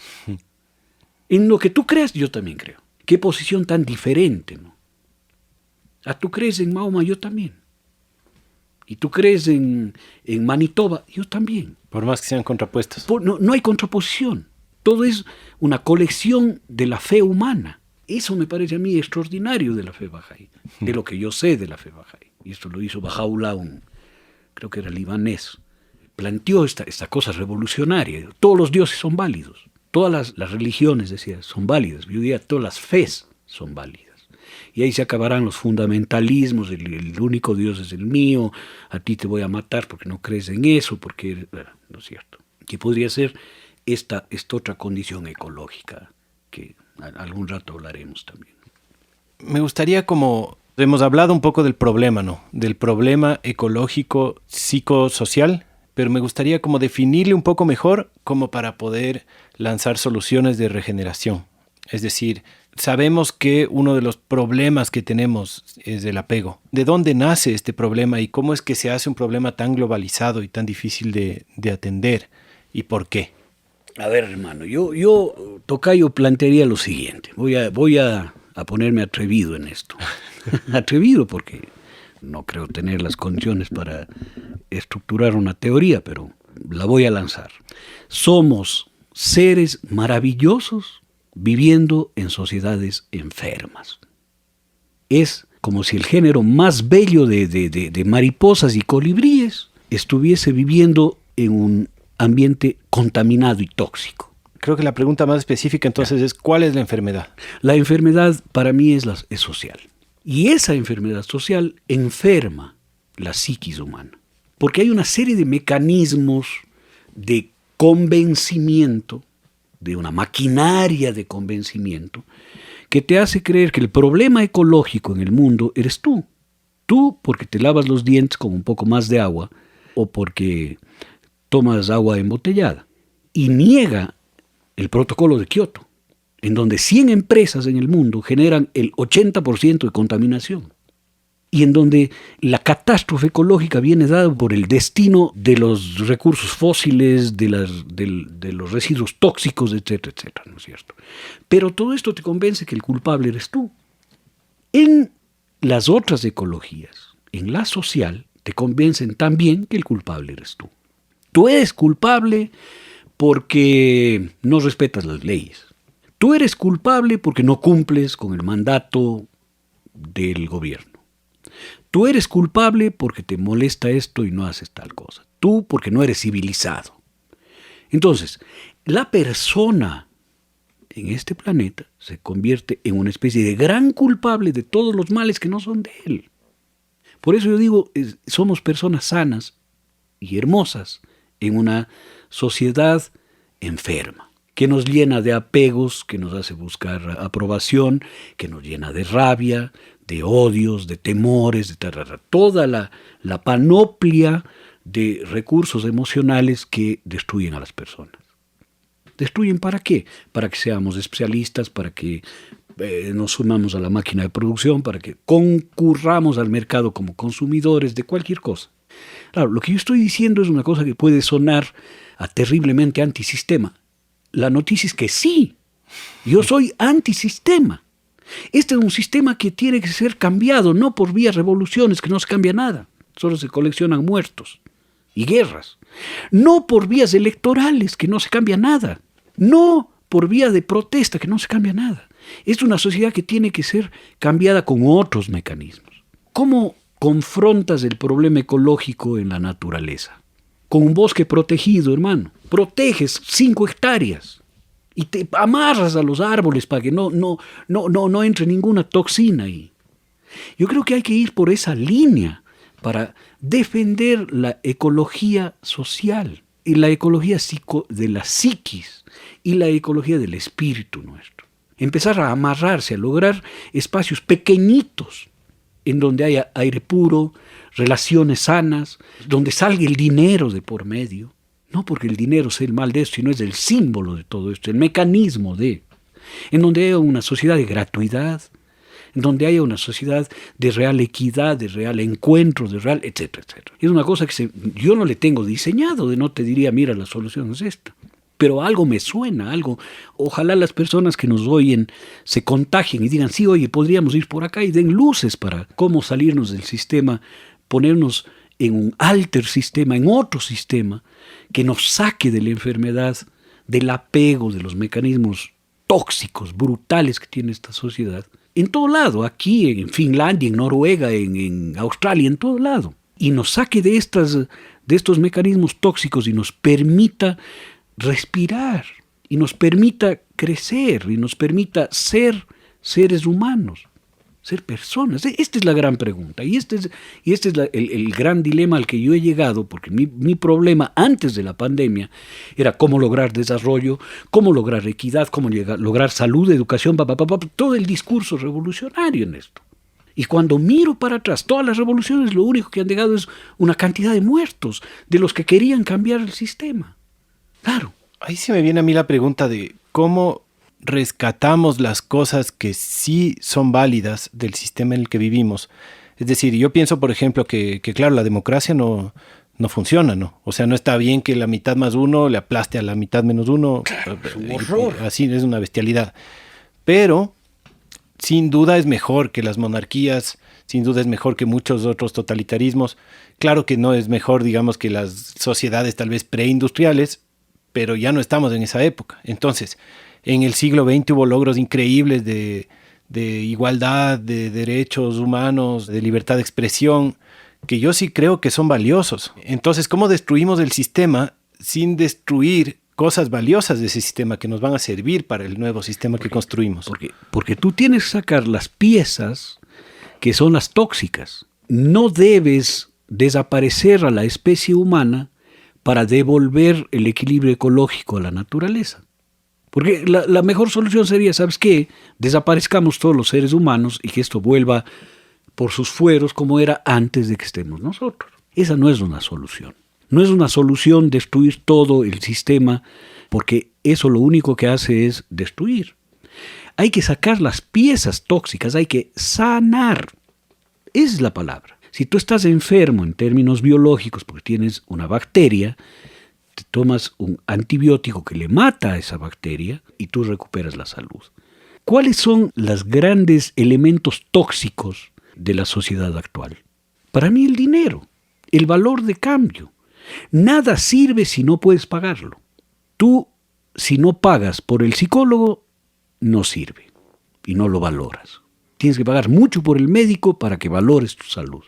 En lo que tú creas, yo también creo. Qué posición tan diferente, ¿no? Tú crees en Mahoma, yo también. Y tú crees en Manitoba, yo también. Por más que sean contrapuestos. No hay contraposición. Todo es una colección de la fe humana. Eso me parece a mí extraordinario de la fe Bahá'í, de lo que yo sé de la fe Bahá'í. Y esto lo hizo Baha'u'lláh, creo que era libanés. Planteó esta cosa revolucionaria. Todos los dioses son válidos. Todas las religiones, decía, son válidas. Yo diría, todas las fes son válidas. Y ahí se acabarán los fundamentalismos, el único Dios es el mío, a ti te voy a matar porque no crees en eso, porque, no es cierto. Que podría ser esta otra condición ecológica, que algún rato hablaremos también. Me gustaría hemos hablado un poco del problema, ¿no? Del problema ecológico, psicosocial, pero me gustaría definirle un poco mejor como para poder lanzar soluciones de regeneración. Es decir, sabemos que uno de los problemas que tenemos es el apego. ¿De dónde nace este problema y cómo es que se hace un problema tan globalizado y tan difícil de atender? ¿Y por qué? A ver, hermano, yo tocayo, plantearía lo siguiente. Voy a ponerme atrevido en esto. Atrevido porque no creo tener las condiciones para estructurar una teoría, pero la voy a lanzar. Somos seres maravillosos viviendo en sociedades enfermas. Es como si el género más bello de mariposas y colibríes estuviese viviendo en un ambiente contaminado y tóxico. Creo que la pregunta más específica entonces es ¿cuál es la enfermedad? La enfermedad para mí es social. Y esa enfermedad social enferma la psiquis humana. Porque hay una serie de mecanismos de convencimiento, de una maquinaria de convencimiento, que te hace creer que el problema ecológico en el mundo eres tú. Tú porque te lavas los dientes con un poco más de agua o porque tomas agua embotellada. Y niega el protocolo de Kioto, en donde 100 empresas en el mundo generan el 80% de contaminación. Y en donde la catástrofe ecológica viene dada por el destino de los recursos fósiles, de los residuos tóxicos, etcétera, etcétera, ¿no es cierto? Pero todo esto te convence que el culpable eres tú. En las otras ecologías, en la social, te convencen también que el culpable eres tú. Tú eres culpable porque no respetas las leyes. Tú eres culpable porque no cumples con el mandato del gobierno. Tú eres culpable porque te molesta esto y no haces tal cosa. Tú porque no eres civilizado. Entonces, la persona en este planeta se convierte en una especie de gran culpable de todos los males que no son de él. Por eso yo digo, somos personas sanas y hermosas en una sociedad enferma, que nos llena de apegos, que nos hace buscar aprobación, que nos llena de rabia, de odios, de temores, de toda la panoplia de recursos emocionales que destruyen a las personas. ¿Destruyen para qué? Para que seamos especialistas, para que nos sumamos a la máquina de producción, para que concurramos al mercado como consumidores de cualquier cosa. Claro, lo que yo estoy diciendo es una cosa que puede sonar terriblemente antisistema. La noticia es que sí, yo soy antisistema. Este es un sistema que tiene que ser cambiado, no por vías revoluciones, que no se cambia nada, solo se coleccionan muertos y guerras. No por vías electorales, que no se cambia nada. No por vía de protesta, que no se cambia nada. Es una sociedad que tiene que ser cambiada con otros mecanismos. ¿Cómo confrontas el problema ecológico en la naturaleza? Con un bosque protegido, hermano. Proteges 5 hectáreas y te amarras a los árboles para que no entre ninguna toxina ahí. Yo creo que hay que ir por esa línea para defender la ecología social y la ecología de la psiquis y la ecología del espíritu nuestro. Empezar a amarrarse, a lograr espacios pequeñitos en donde haya aire puro, relaciones sanas, donde salga el dinero de por medio. No porque el dinero sea el mal de esto, sino es el símbolo de todo esto, el mecanismo de. En donde haya una sociedad de gratuidad, en donde haya una sociedad de real equidad, de real encuentro, de real, etcétera, etcétera. Es una cosa que yo no le tengo diseñado, no te diría, mira, la solución es esta. Pero algo me suena, algo. Ojalá las personas que nos oyen se contagien y digan, sí, oye, podríamos ir por acá y den luces para cómo salirnos del sistema, ponernos en un alter sistema, en otro sistema, que nos saque de la enfermedad, del apego, de los mecanismos tóxicos, brutales que tiene esta sociedad. En todo lado, aquí, en Finlandia, en Noruega, en Australia, en todo lado. Y nos saque de estos mecanismos tóxicos y nos permita respirar, y nos permita crecer, y nos permita ser seres humanos, ser personas. Esta es la gran pregunta, y este es el gran dilema al que yo he llegado, porque mi problema antes de la pandemia era cómo lograr desarrollo, cómo lograr equidad, cómo lograr salud, educación, todo el discurso revolucionario en esto. Y cuando miro para atrás, todas las revoluciones lo único que han dejado es una cantidad de muertos, de los que querían cambiar el sistema. Claro. Ahí se me viene a mí la pregunta de cómo rescatamos las cosas que sí son válidas del sistema en el que vivimos. Es decir, yo pienso, por ejemplo, que claro, la democracia no funciona, ¿no? O sea, no está bien que la mitad más uno le aplaste a la mitad menos uno. Claro, es un horror. Así es una bestialidad. Pero, sin duda es mejor que las monarquías, sin duda es mejor que muchos otros totalitarismos. Claro que no es mejor, digamos, que las sociedades tal vez preindustriales, pero ya no estamos en esa época. Entonces, en el siglo XX hubo logros increíbles de igualdad, de derechos humanos, de libertad de expresión, que yo sí creo que son valiosos. Entonces, ¿cómo destruimos el sistema sin destruir cosas valiosas de ese sistema que nos van a servir para el nuevo sistema que construimos? Porque tú tienes que sacar las piezas que son las tóxicas. No debes desaparecer a la especie humana para devolver el equilibrio ecológico a la naturaleza. Porque la mejor solución sería, ¿sabes qué? Desaparezcamos todos los seres humanos y que esto vuelva por sus fueros como era antes de que estemos nosotros. Esa no es una solución. No es una solución destruir todo el sistema, porque eso lo único que hace es destruir. Hay que sacar las piezas tóxicas, hay que sanar. Esa es la palabra. Si tú estás enfermo en términos biológicos porque tienes una bacteria, te tomas un antibiótico que le mata a esa bacteria y tú recuperas la salud. ¿Cuáles son los grandes elementos tóxicos de la sociedad actual? Para mí el dinero, el valor de cambio. Nada sirve si no puedes pagarlo. Tú, si no pagas por el psicólogo, no sirve y no lo valoras. Tienes que pagar mucho por el médico para que valores tu salud.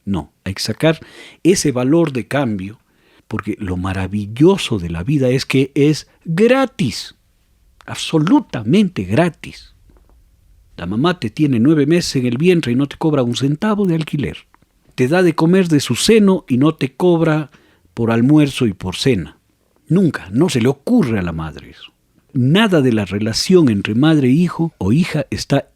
No, hay que sacar ese valor de cambio, porque lo maravilloso de la vida es que es gratis, absolutamente gratis. La mamá te tiene 9 meses en el vientre y no te cobra un centavo de alquiler. Te da de comer de su seno y no te cobra por almuerzo y por cena. Nunca, no se le ocurre a la madre eso. Nada de la relación entre madre e hijo o hija está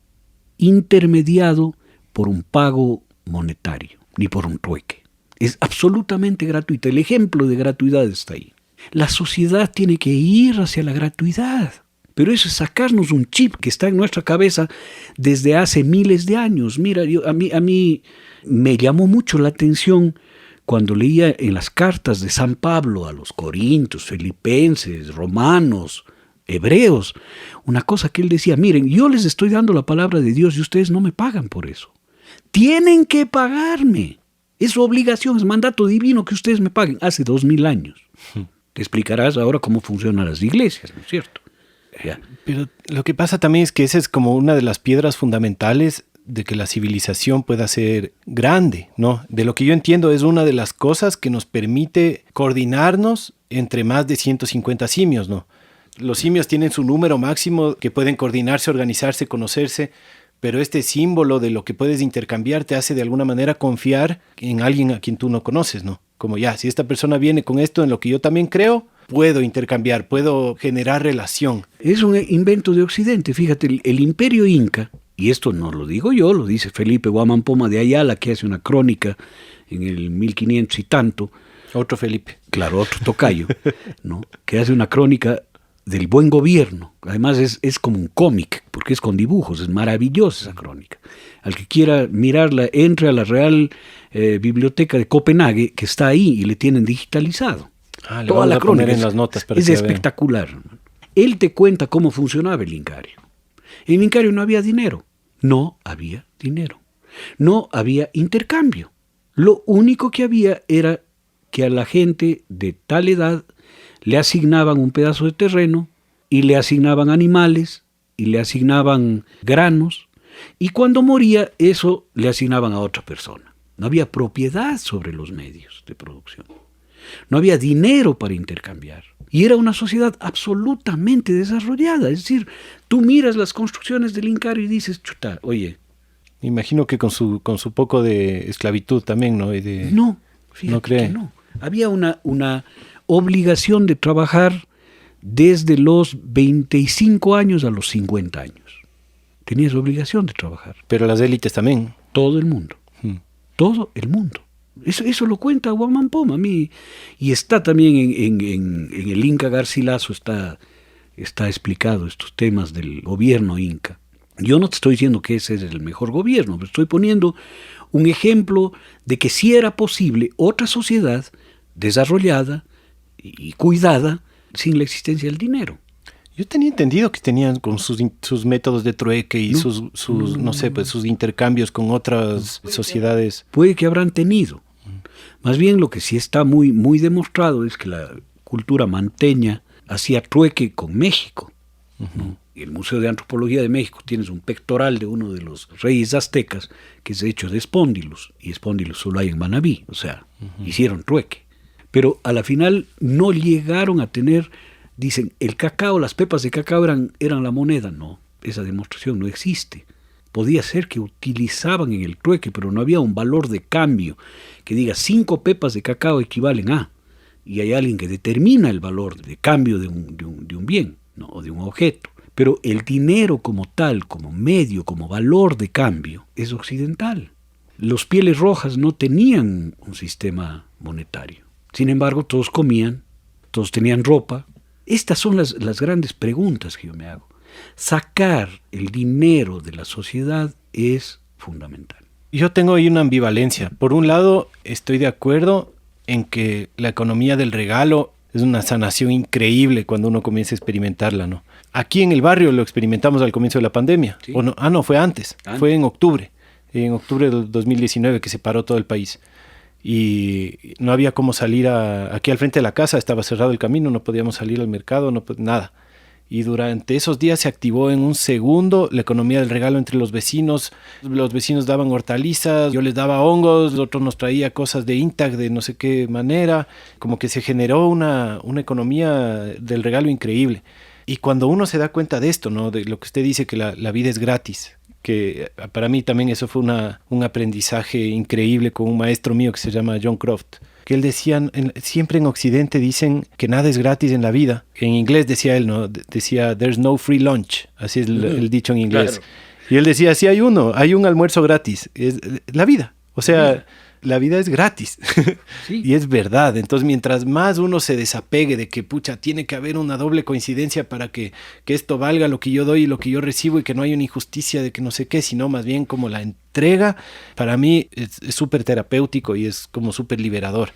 intermediado por un pago monetario, ni por un trueque. Es absolutamente gratuita. El ejemplo de gratuidad está ahí. La sociedad tiene que ir hacia la gratuidad. Pero eso es sacarnos un chip que está en nuestra cabeza desde hace miles de años. Mira, a mí me llamó mucho la atención cuando leía en las cartas de San Pablo a los corintios, filipenses, romanos, hebreos, una cosa que él decía: miren, yo les estoy dando la palabra de Dios y ustedes no me pagan por eso. Tienen que pagarme. Es su obligación, es mandato divino que ustedes me paguen. Hace 2000 años. Te explicarás ahora cómo funcionan las iglesias, ¿no es cierto? Ya. Pero lo que pasa también es que esa es como una de las piedras fundamentales de que la civilización pueda ser grande, ¿no? De lo que yo entiendo, es una de las cosas que nos permite coordinarnos entre más de 150 simios, ¿no? Los simios tienen su número máximo que pueden coordinarse, organizarse, conocerse, pero este símbolo de lo que puedes intercambiar te hace de alguna manera confiar en alguien a quien tú no conoces, ¿no? Como ya, si esta persona viene con esto en lo que yo también creo, puedo intercambiar, puedo generar relación. Es un invento de Occidente. Fíjate, el imperio inca, y esto no lo digo yo, lo dice Felipe Guamán Poma de Ayala, que hace una crónica en el 1500 y tanto. Otro Felipe. Claro, otro tocayo, ¿no? Que hace una crónica del buen gobierno. Además es como un cómic, porque es con dibujos, es maravillosa esa crónica. Al que quiera mirarla, entre a la Real Biblioteca de Copenhague, que está ahí y le tienen digitalizado. Toda la crónica en las notas para es espectacular. Él te cuenta cómo funcionaba el Incario. En el Incario no había dinero. No había dinero. No había intercambio. Lo único que había era que a la gente de tal edad le asignaban un pedazo de terreno y le asignaban animales y le asignaban granos, y cuando moría eso le asignaban a otra persona. No había propiedad sobre los medios de producción. No había dinero para intercambiar. Y era una sociedad absolutamente desarrollada. Es decir, tú miras las construcciones del Incario y dices, chuta, oye. Me imagino que con su poco de esclavitud también, ¿no? No, fíjate que no. Había una obligación de trabajar desde los 25 años a los 50 años. Tenías obligación de trabajar. Pero las élites también. Todo el mundo. Todo el mundo. Eso lo cuenta Guamán Poma a mí. Y está también en el Inca Garcilaso, está explicado estos temas del gobierno inca. Yo no te estoy diciendo que ese es el mejor gobierno, pero estoy poniendo un ejemplo de que sí era posible otra sociedad desarrollada y cuidada sin la existencia del dinero. Yo tenía entendido que tenían con sus métodos de trueque y sus intercambios con otras sociedades. Puede que habrán tenido. Más bien lo que sí está muy, muy demostrado es que la cultura manteña hacía trueque con México. Uh-huh. Y el Museo de Antropología de México tienes un pectoral de uno de los reyes aztecas que es hecho de espóndilos, y espóndilos solo hay en Manabí, o sea, hicieron trueque. Pero a la final no llegaron a tener, dicen, el cacao, las pepas de cacao eran la moneda. No, esa demostración no existe. Podía ser que utilizaban en el trueque, pero no había un valor de cambio que diga 5 pepas de cacao equivalen a, y hay alguien que determina el valor de cambio de un bien, ¿no? O de un objeto. Pero el dinero como tal, como medio, como valor de cambio, es occidental. Los Pieles Rojas no tenían un sistema monetario. Sin embargo, todos comían, todos tenían ropa. Estas son las grandes preguntas que yo me hago. Sacar el dinero de la sociedad es fundamental. Yo tengo ahí una ambivalencia. Por un lado, estoy de acuerdo en que la economía del regalo es una sanación increíble cuando uno comienza a experimentarla, ¿no? Aquí en el barrio lo experimentamos al comienzo de la pandemia. ¿Sí? ¿O no? No, fue antes. Fue en octubre del 2019 que se paró todo el país. Y no había cómo salir aquí al frente de la casa, estaba cerrado el camino, no podíamos salir al mercado, nada. Y durante esos días se activó en un segundo la economía del regalo entre los vecinos. Los vecinos daban hortalizas, yo les daba hongos, el otro nos traía cosas de Intag de no sé qué manera. Como que se generó una economía del regalo increíble. Y cuando uno se da cuenta de esto, ¿no? De lo que usted dice, que la vida es gratis, que para mí también eso fue un aprendizaje increíble con un maestro mío que se llama John Croft, que él decía, siempre en Occidente dicen que nada es gratis en la vida. En inglés decía él, ¿no? Decía, there's no free lunch, así es el dicho en inglés. Claro. Y él decía, sí hay un almuerzo gratis, es la vida. O sea, la vida es gratis. Sí. Y es verdad. Entonces, mientras más uno se desapegue de que, tiene que haber una doble coincidencia para que esto valga lo que yo doy y lo que yo recibo y que no hay una injusticia de que no sé qué, sino más bien como la entrega, para mí es súper terapéutico y es como súper liberador.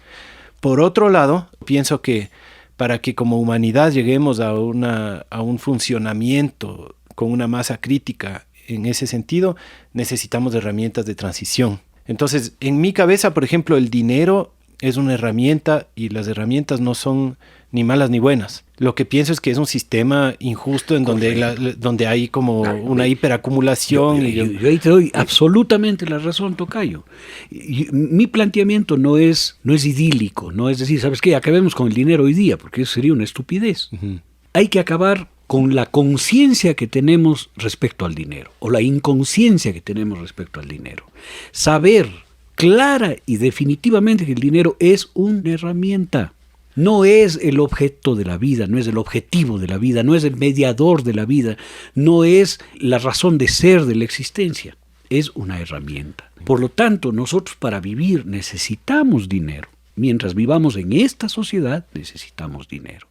Por otro lado, pienso que para que como humanidad lleguemos a un funcionamiento con una masa crítica en ese sentido, necesitamos herramientas de transición. Entonces, en mi cabeza, por ejemplo, el dinero es una herramienta y las herramientas no son ni malas ni buenas. Lo que pienso es que es un sistema injusto en donde hay como una hiperacumulación. Yo ahí te doy absolutamente la razón, tocayo. Mi planteamiento no es idílico, no es decir, ¿sabes qué? Acabemos con el dinero hoy día, porque eso sería una estupidez. Uh-huh. Hay que acabar con la conciencia que tenemos respecto al dinero, o la inconsciencia que tenemos respecto al dinero. Saber clara y definitivamente que el dinero es una herramienta. No es el objeto de la vida, no es el objetivo de la vida, no es el mediador de la vida, no es la razón de ser de la existencia. Es una herramienta. Por lo tanto, nosotros para vivir necesitamos dinero. Mientras vivamos en esta sociedad, necesitamos dinero.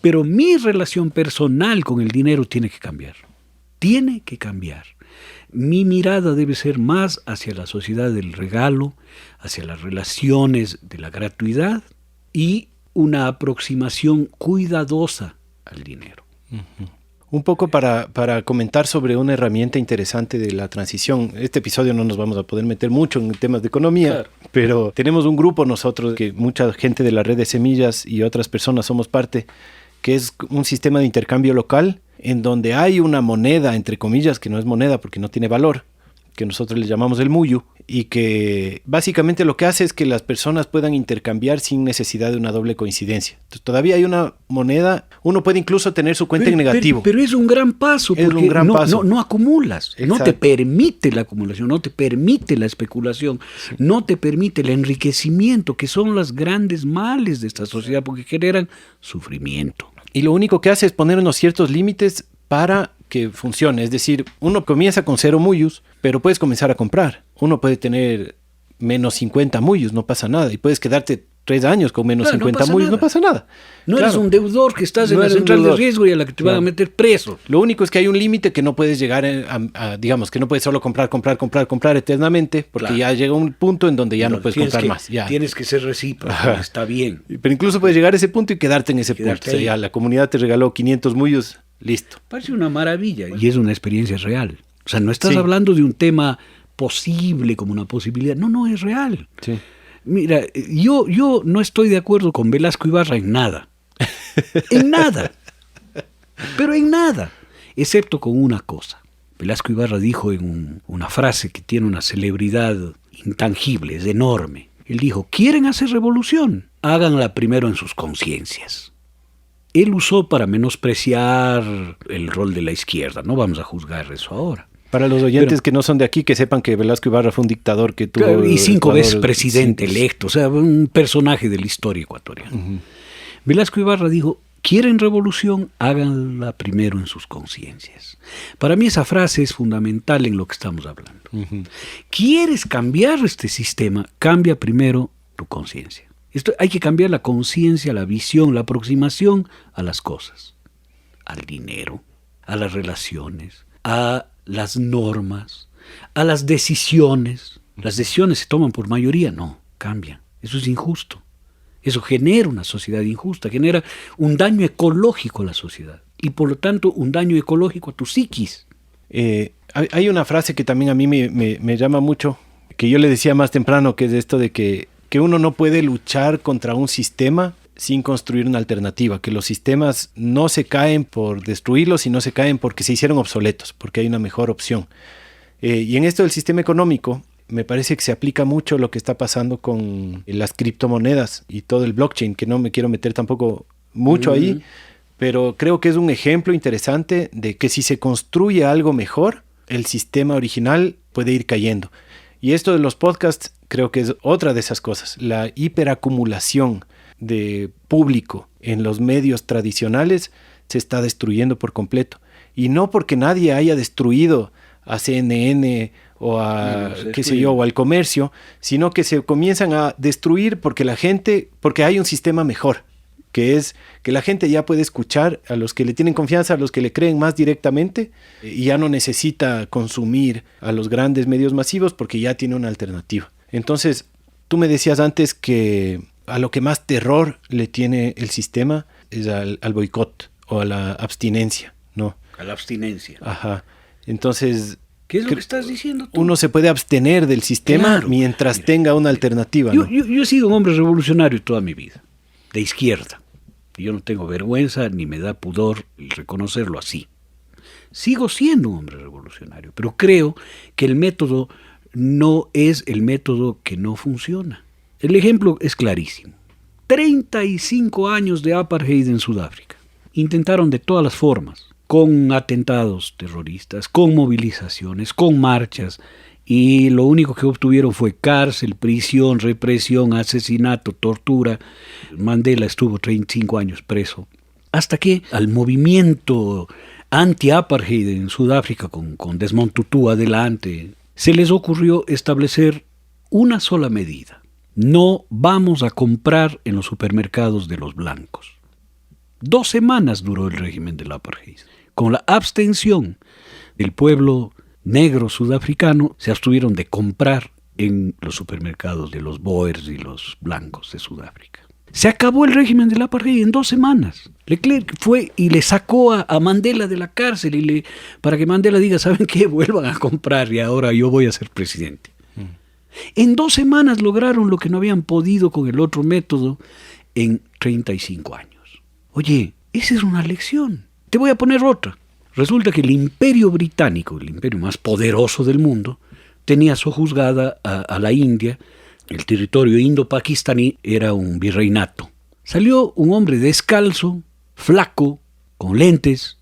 Pero mi relación personal con el dinero tiene que cambiar. Tiene que cambiar. Mi mirada debe ser más hacia la sociedad del regalo, hacia las relaciones de la gratuidad y una aproximación cuidadosa al dinero. Uh-huh. Un poco para comentar sobre una herramienta interesante de la transición. Este episodio no nos vamos a poder meter mucho en temas de economía, claro, pero tenemos un grupo nosotros, que mucha gente de la red de semillas y otras personas somos parte, que es un sistema de intercambio local en donde hay una moneda, entre comillas, que no es moneda porque no tiene valor, que nosotros le llamamos el muyu, y que básicamente lo que hace es que las personas puedan intercambiar sin necesidad de una doble coincidencia. Entonces, todavía hay una moneda, uno puede incluso tener su cuenta en negativo. Pero es un gran paso, porque no acumulas, exacto, no te permite la acumulación, no te permite la especulación, sí, no te permite el enriquecimiento, que son los grandes males de esta sociedad, porque generan sufrimiento. Y lo único que hace es ponernos ciertos límites para que funcione. Es decir, uno comienza con 0 muyus, pero puedes comenzar a comprar. Uno puede tener menos 50 muyus, no pasa nada. Y puedes quedarte 3 años con menos 50 muyus, no pasa nada. No eres un deudor que estás en la central de riesgo y a la que te van a meter preso. Lo único es que hay un límite que no puedes llegar digamos, que no puedes solo comprar eternamente, porque ya llega un punto en donde ya no puedes comprar más. Ya. Tienes que ser recíproco, está bien. Pero incluso puedes llegar a ese punto y quedarte en ese punto. O sea, ya la comunidad te regaló 500 muyus, listo. Parece una maravilla y es una experiencia real. O sea, no estás hablando de un tema posible como una posibilidad. No, es real. Sí. Mira, yo no estoy de acuerdo con Velasco Ibarra en nada. En nada. Pero en nada. Excepto con una cosa. Velasco Ibarra dijo en una frase que tiene una celebridad intangible, es enorme. Él dijo, ¿quieren hacer revolución? Háganla primero en sus conciencias. Él usó para menospreciar el rol de la izquierda. No vamos a juzgar eso ahora. Para los oyentes que no son de aquí, que sepan que Velasco Ibarra fue un dictador que tuvo... Y 5 veces presidente electo, o sea, un personaje de la historia ecuatoriana. Uh-huh. Velasco Ibarra dijo, quieren revolución, háganla primero en sus conciencias. Para mí esa frase es fundamental en lo que estamos hablando. Uh-huh. ¿Quieres cambiar este sistema? Cambia primero tu conciencia. Hay que cambiar la conciencia, la visión, la aproximación a las cosas, al dinero, a las relaciones, a las normas, a las decisiones. Las decisiones se toman por mayoría, no, cambian. Eso es injusto. Eso genera una sociedad injusta, genera un daño ecológico a la sociedad y por lo tanto un daño ecológico a tu psiquis. Hay una frase que también a mí me llama mucho, que yo le decía más temprano, que es esto de que uno no puede luchar contra un sistema sin construir una alternativa, que los sistemas no se caen por destruirlos, sino se caen porque se hicieron obsoletos, porque hay una mejor opción. Y en esto del sistema económico, me parece que se aplica mucho lo que está pasando con las criptomonedas y todo el blockchain, que no me quiero meter tampoco mucho ahí, pero creo que es un ejemplo interesante de que si se construye algo mejor, el sistema original puede ir cayendo. Y esto de los podcasts creo que es otra de esas cosas, la hiperacumulación de público en los medios tradicionales se está destruyendo por completo. Y no porque nadie haya destruido a CNN o a, o al comercio, sino que se comienzan a destruir porque hay un sistema mejor, que es que la gente ya puede escuchar a los que le tienen confianza, a los que le creen más directamente, y ya no necesita consumir a los grandes medios masivos porque ya tiene una alternativa. Entonces, tú me decías antes que a lo que más terror le tiene el sistema es al boicot o a la abstinencia, ¿no? A la abstinencia. Ajá. Entonces, ¿qué es lo que estás diciendo tú? Uno se puede abstener del sistema mientras tenga una alternativa, ¿no? Yo he sido un hombre revolucionario toda mi vida, de izquierda. Yo no tengo vergüenza ni me da pudor el reconocerlo así. Sigo siendo un hombre revolucionario, pero creo que el método no es el método que no funciona. El ejemplo es clarísimo. 35 años de apartheid en Sudáfrica. Intentaron de todas las formas, con atentados terroristas, con movilizaciones, con marchas, y lo único que obtuvieron fue cárcel, prisión, represión, asesinato, tortura. Mandela estuvo 35 años preso, hasta que al movimiento anti-apartheid en Sudáfrica, con Desmond Tutu adelante, se les ocurrió establecer una sola medida. No vamos a comprar en los supermercados de los blancos. 2 semanas duró el régimen del apartheid. Con la abstención del pueblo negro sudafricano, se abstuvieron de comprar en los supermercados de los boers y los blancos de Sudáfrica. Se acabó el régimen del apartheid en 2 semanas. Leclerc fue y le sacó a Mandela de la cárcel para que Mandela diga, ¿saben qué? Vuelvan a comprar y ahora yo voy a ser presidente. En 2 semanas lograron lo que no habían podido con el otro método en 35 años. Oye, esa es una lección. Te voy a poner otra. Resulta que el imperio británico, el imperio más poderoso del mundo, tenía sojuzgada a la India. El territorio indo-pakistaní era un virreinato. Salió un hombre descalzo, flaco, con lentes,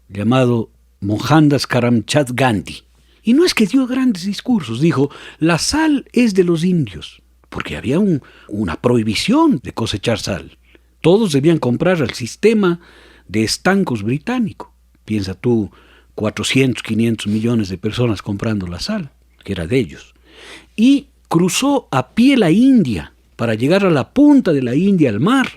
llamado Mohandas Karamchand Gandhi. Y no es que dio grandes discursos, dijo, la sal es de los indios, porque había una prohibición de cosechar sal. Todos debían comprar al sistema de estancos británico. Piensa tú, 400, 500 millones de personas comprando la sal, que era de ellos. Y cruzó a pie la India para llegar a la punta de la India al mar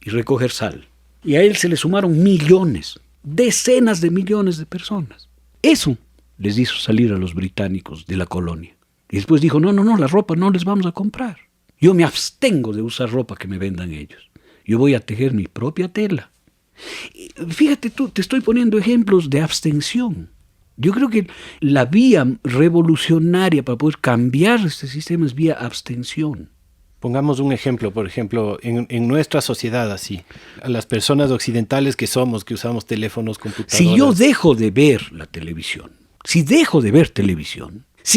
y recoger sal. Y a él se le sumaron millones, decenas de millones de personas. Eso les hizo salir a los británicos de la colonia. Y después dijo, no, la ropa no les vamos a comprar. Yo me abstengo de usar ropa que me vendan ellos. Yo voy a tejer mi propia tela. Fíjate tú, te estoy poniendo ejemplos de abstención. Yo creo que la vía revolucionaria para poder cambiar este sistema es vía abstención. Pongamos un ejemplo, por ejemplo, en nuestra sociedad así, a las personas occidentales que usamos teléfonos, computadoras. Si yo dejo de ver la televisión, si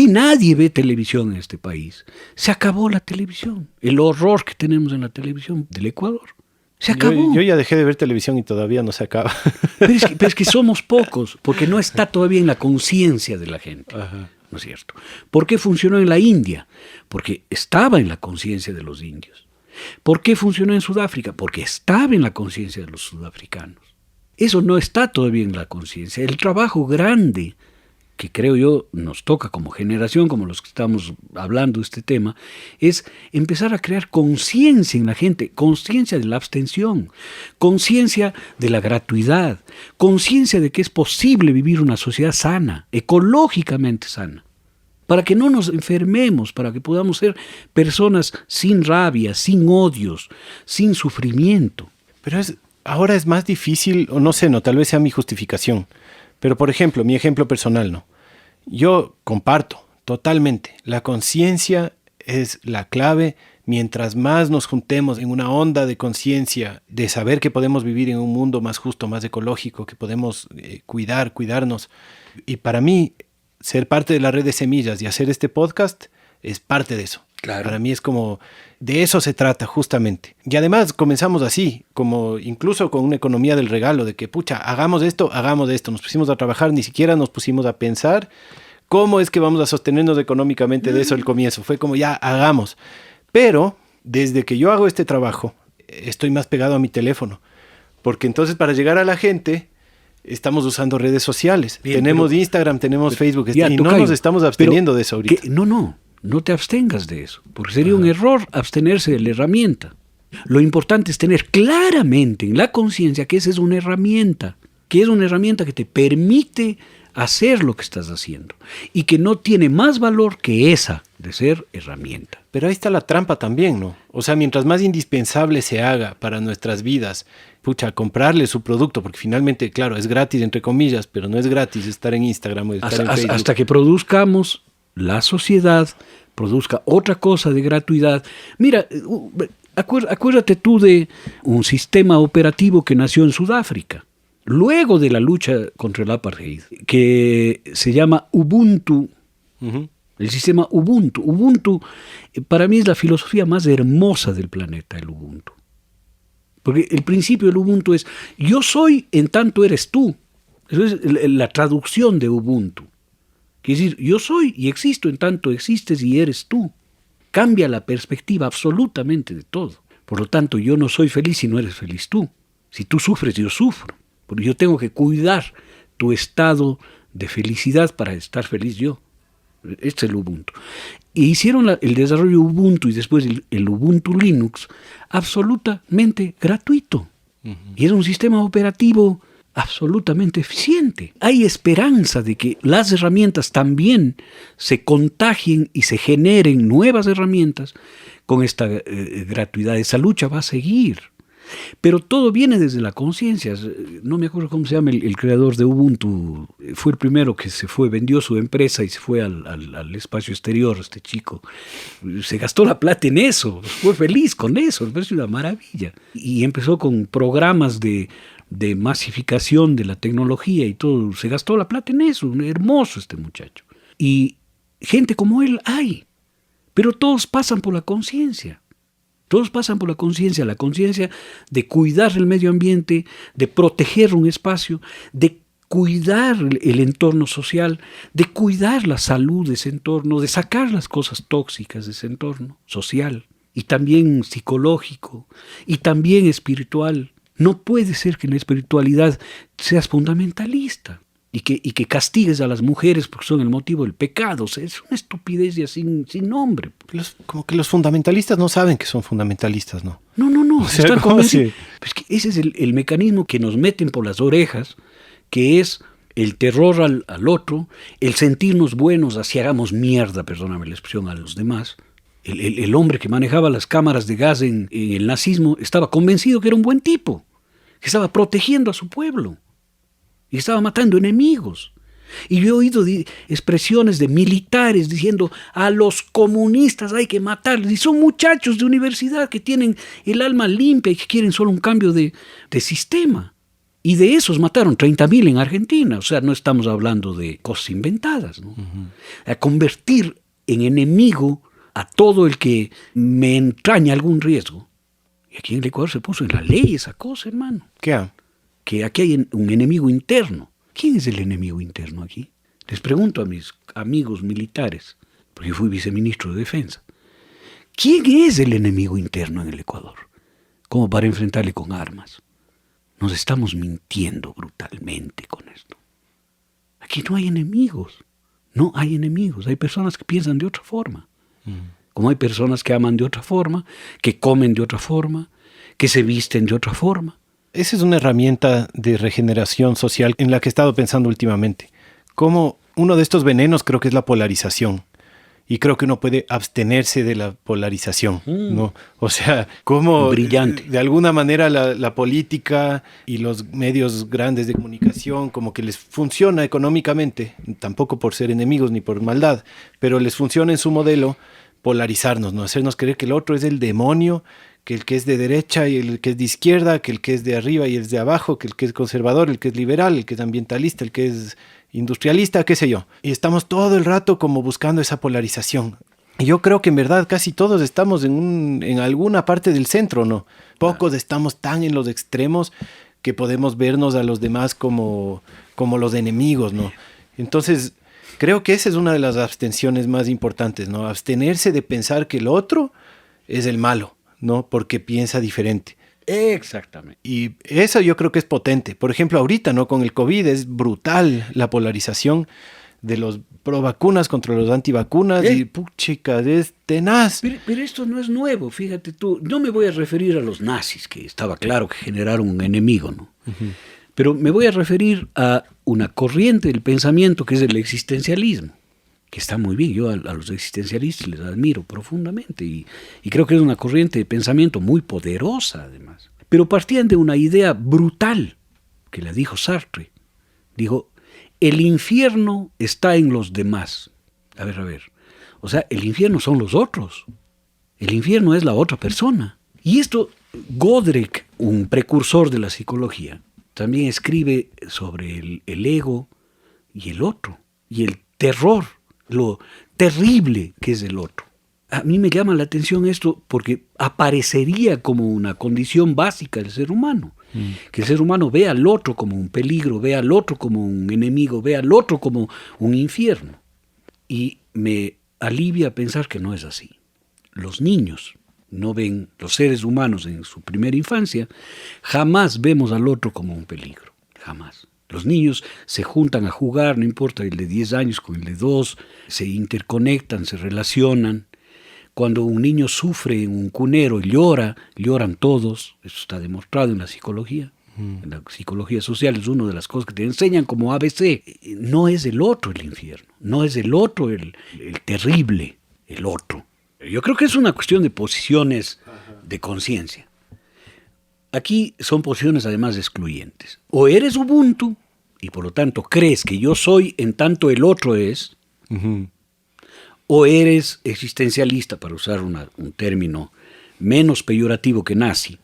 nadie ve televisión en este país, se acabó la televisión. El horror que tenemos en la televisión del Ecuador. Se acabó. Yo ya dejé de ver televisión y todavía no se acaba. Pero es que somos pocos, porque no está todavía en la conciencia de la gente. Ajá. ¿No es cierto? ¿Por qué funcionó en la India? Porque estaba en la conciencia de los indios. ¿Por qué funcionó en Sudáfrica? Porque estaba en la conciencia de los sudafricanos. Eso no está todavía en la conciencia. El trabajo grande que creo yo nos toca como generación, como los que estamos hablando de este tema, es empezar a crear conciencia en la gente, conciencia de la abstención, conciencia de la gratuidad, conciencia de que es posible vivir una sociedad sana, ecológicamente sana, para que no nos enfermemos, para que podamos ser personas sin rabia, sin odios, sin sufrimiento. Pero ahora es más difícil, o no sé, no, tal vez sea mi justificación. Pero, por ejemplo, mi ejemplo personal, ¿no? Yo comparto totalmente. La conciencia es la clave. Mientras más nos juntemos en una onda de conciencia, de saber que podemos vivir en un mundo más justo, más ecológico, que podemos cuidarnos. Y para mí, ser parte de la red de semillas y hacer este podcast es parte de eso. Claro. Para mí es como, de eso se trata justamente. Y además comenzamos así, como incluso con una economía del regalo, de que pucha, hagamos esto. Nos pusimos a trabajar, ni siquiera nos pusimos a pensar cómo es que vamos a sostenernos económicamente de eso al comienzo. Fue como ya, hagamos. Pero desde que yo hago este trabajo, estoy más pegado a mi teléfono. Porque entonces para llegar a la gente, estamos usando redes sociales. Bien, tenemos Instagram, tenemos Facebook, ya, y no nos estamos absteniendo de eso ahorita. No te abstengas de eso, porque sería un error abstenerse de la herramienta. Lo importante es tener claramente en la conciencia que esa es una herramienta, que te permite hacer lo que estás haciendo y que no tiene más valor que esa de ser herramienta. Pero ahí está la trampa también, ¿no? O sea, mientras más indispensable se haga para nuestras vidas, pucha, comprarle su producto, porque finalmente, claro, es gratis, entre comillas, pero no es gratis estar en Instagram o estar en Facebook. Hasta que produzcamos, la sociedad produzca otra cosa de gratuidad. Mira, acuérdate tú de un sistema operativo que nació en Sudáfrica, luego de la lucha contra el apartheid, que se llama Ubuntu. Uh-huh. El sistema Ubuntu. Ubuntu para mí es la filosofía más hermosa del planeta, el Ubuntu. Porque el principio del Ubuntu es, yo soy en tanto eres tú. Eso es la traducción de Ubuntu. Quiere decir, yo soy y existo en tanto existes y eres tú. Cambia la perspectiva absolutamente de todo. Por lo tanto, yo no soy feliz si no eres feliz tú. Si tú sufres, yo sufro. Porque yo tengo que cuidar tu estado de felicidad para estar feliz yo. Este es el Ubuntu. Y hicieron el desarrollo Ubuntu y después el Ubuntu Linux absolutamente gratuito. Uh-huh. Y era un sistema operativo absolutamente eficiente. Hay esperanza de que las herramientas también se contagien y se generen nuevas herramientas con esta gratuidad. Esa lucha va a seguir. Pero todo viene desde la conciencia. No me acuerdo cómo se llama el creador de Ubuntu. Fue el primero que se fue, vendió su empresa y se fue al espacio exterior, este chico. Se gastó la plata en eso, fue feliz con eso, me parece una maravilla. Y empezó con programas de masificación de la tecnología y todo. Se gastó la plata en eso, hermoso este muchacho. Y gente como él hay, pero todos pasan por la conciencia. Todos pasan por la conciencia de cuidar el medio ambiente, de proteger un espacio, de cuidar el entorno social, de cuidar la salud de ese entorno, de sacar las cosas tóxicas de ese entorno social, y también psicológico, y también espiritual. No puede ser que en la espiritualidad seas fundamentalista y que castigues a las mujeres porque son el motivo del pecado. O sea, es una estupidez ya sin nombre. Como que los fundamentalistas no saben que son fundamentalistas, ¿no? No. O sea, están convencidos. Sí. Pues que ese es el mecanismo que nos meten por las orejas, que es el terror al otro, el sentirnos buenos, así hagamos mierda, perdóname la expresión, a los demás. El hombre que manejaba las cámaras de gas en el nazismo estaba convencido que era un buen tipo, que estaba protegiendo a su pueblo y estaba matando enemigos. Y yo he oído expresiones de militares diciendo a los comunistas hay que matarles. Y son muchachos de universidad que tienen el alma limpia y que quieren solo un cambio de sistema. Y de esos mataron 30.000 en Argentina. O sea, no estamos hablando de cosas inventadas, ¿no? Uh-huh. A convertir en enemigo a todo el que me entraña algún riesgo. Y aquí en el Ecuador se puso en la ley esa cosa, hermano. ¿Qué? Que aquí hay un enemigo interno. ¿Quién es el enemigo interno aquí? Les pregunto a mis amigos militares, porque yo fui viceministro de Defensa. ¿Quién es el enemigo interno en el Ecuador? Como para enfrentarle con armas. Nos estamos mintiendo brutalmente con esto. Aquí no hay enemigos. No hay enemigos. Hay personas que piensan de otra forma. Como hay personas que aman de otra forma, que comen de otra forma, que se visten de otra forma. Esa es una herramienta de regeneración social en la que he estado pensando últimamente. Como uno de estos venenos creo que es la polarización. Y creo que uno puede abstenerse de la polarización, ¿no? O sea, como brillante. De alguna manera la política y los medios grandes de comunicación como que les funciona económicamente, tampoco por ser enemigos ni por maldad, pero les funciona en su modelo polarizarnos, ¿no? Hacernos creer que el otro es el demonio, que el que es de derecha y el que es de izquierda, que el que es de arriba y el de abajo, que el que es conservador, el que es liberal, el que es ambientalista, el que es industrialista, qué sé yo. Y estamos todo el rato como buscando esa polarización. Y yo creo que en verdad casi todos estamos en alguna parte del centro, ¿no? Pocos estamos tan en los extremos que podemos vernos a los demás como los enemigos, ¿no? Entonces, creo que esa es una de las abstenciones más importantes, ¿no? Abstenerse de pensar que el otro es el malo, ¿no? Porque piensa diferente. Exactamente. Y eso yo creo que es potente. Por ejemplo, ahorita, ¿no? Con el COVID es brutal la polarización de los pro vacunas contra los antivacunas y puchica, es tenaz. Pero esto no es nuevo, fíjate tú. No me voy a referir a los nazis, que estaba claro que generaron un enemigo, ¿no? Pero me voy a referir a una corriente del pensamiento que es el existencialismo, que está muy bien. Yo a los existencialistas les admiro profundamente y creo que es una corriente de pensamiento muy poderosa, además. Pero partían de una idea brutal, que la dijo Sartre. Dijo, el infierno está en los demás. A ver. O sea, el infierno son los otros. El infierno es la otra persona. Y esto, Godrek, un precursor de la psicología, también escribe sobre el ego y el otro, y el terror, lo terrible que es el otro. A mí me llama la atención esto porque aparecería como una condición básica del ser humano. Que el ser humano vea al otro como un peligro, vea al otro como un enemigo, vea al otro como un infierno. Y me alivia pensar que no es así. Los niños no ven, los seres humanos en su primera infancia, jamás vemos al otro como un peligro, jamás. Los niños se juntan a jugar, no importa el de 10 años con el de 2, se interconectan, se relacionan. Cuando un niño sufre en un cunero y lloran todos, eso está demostrado en la psicología. En la psicología social es una de las cosas que te enseñan como ABC. No es el otro el infierno, no es el otro el terrible, el otro. Yo creo que es una cuestión de posiciones de conciencia. Aquí son posiciones además excluyentes. O eres Ubuntu y por lo tanto crees que yo soy en tanto el otro es, o eres existencialista, para usar un término menos peyorativo que nazi,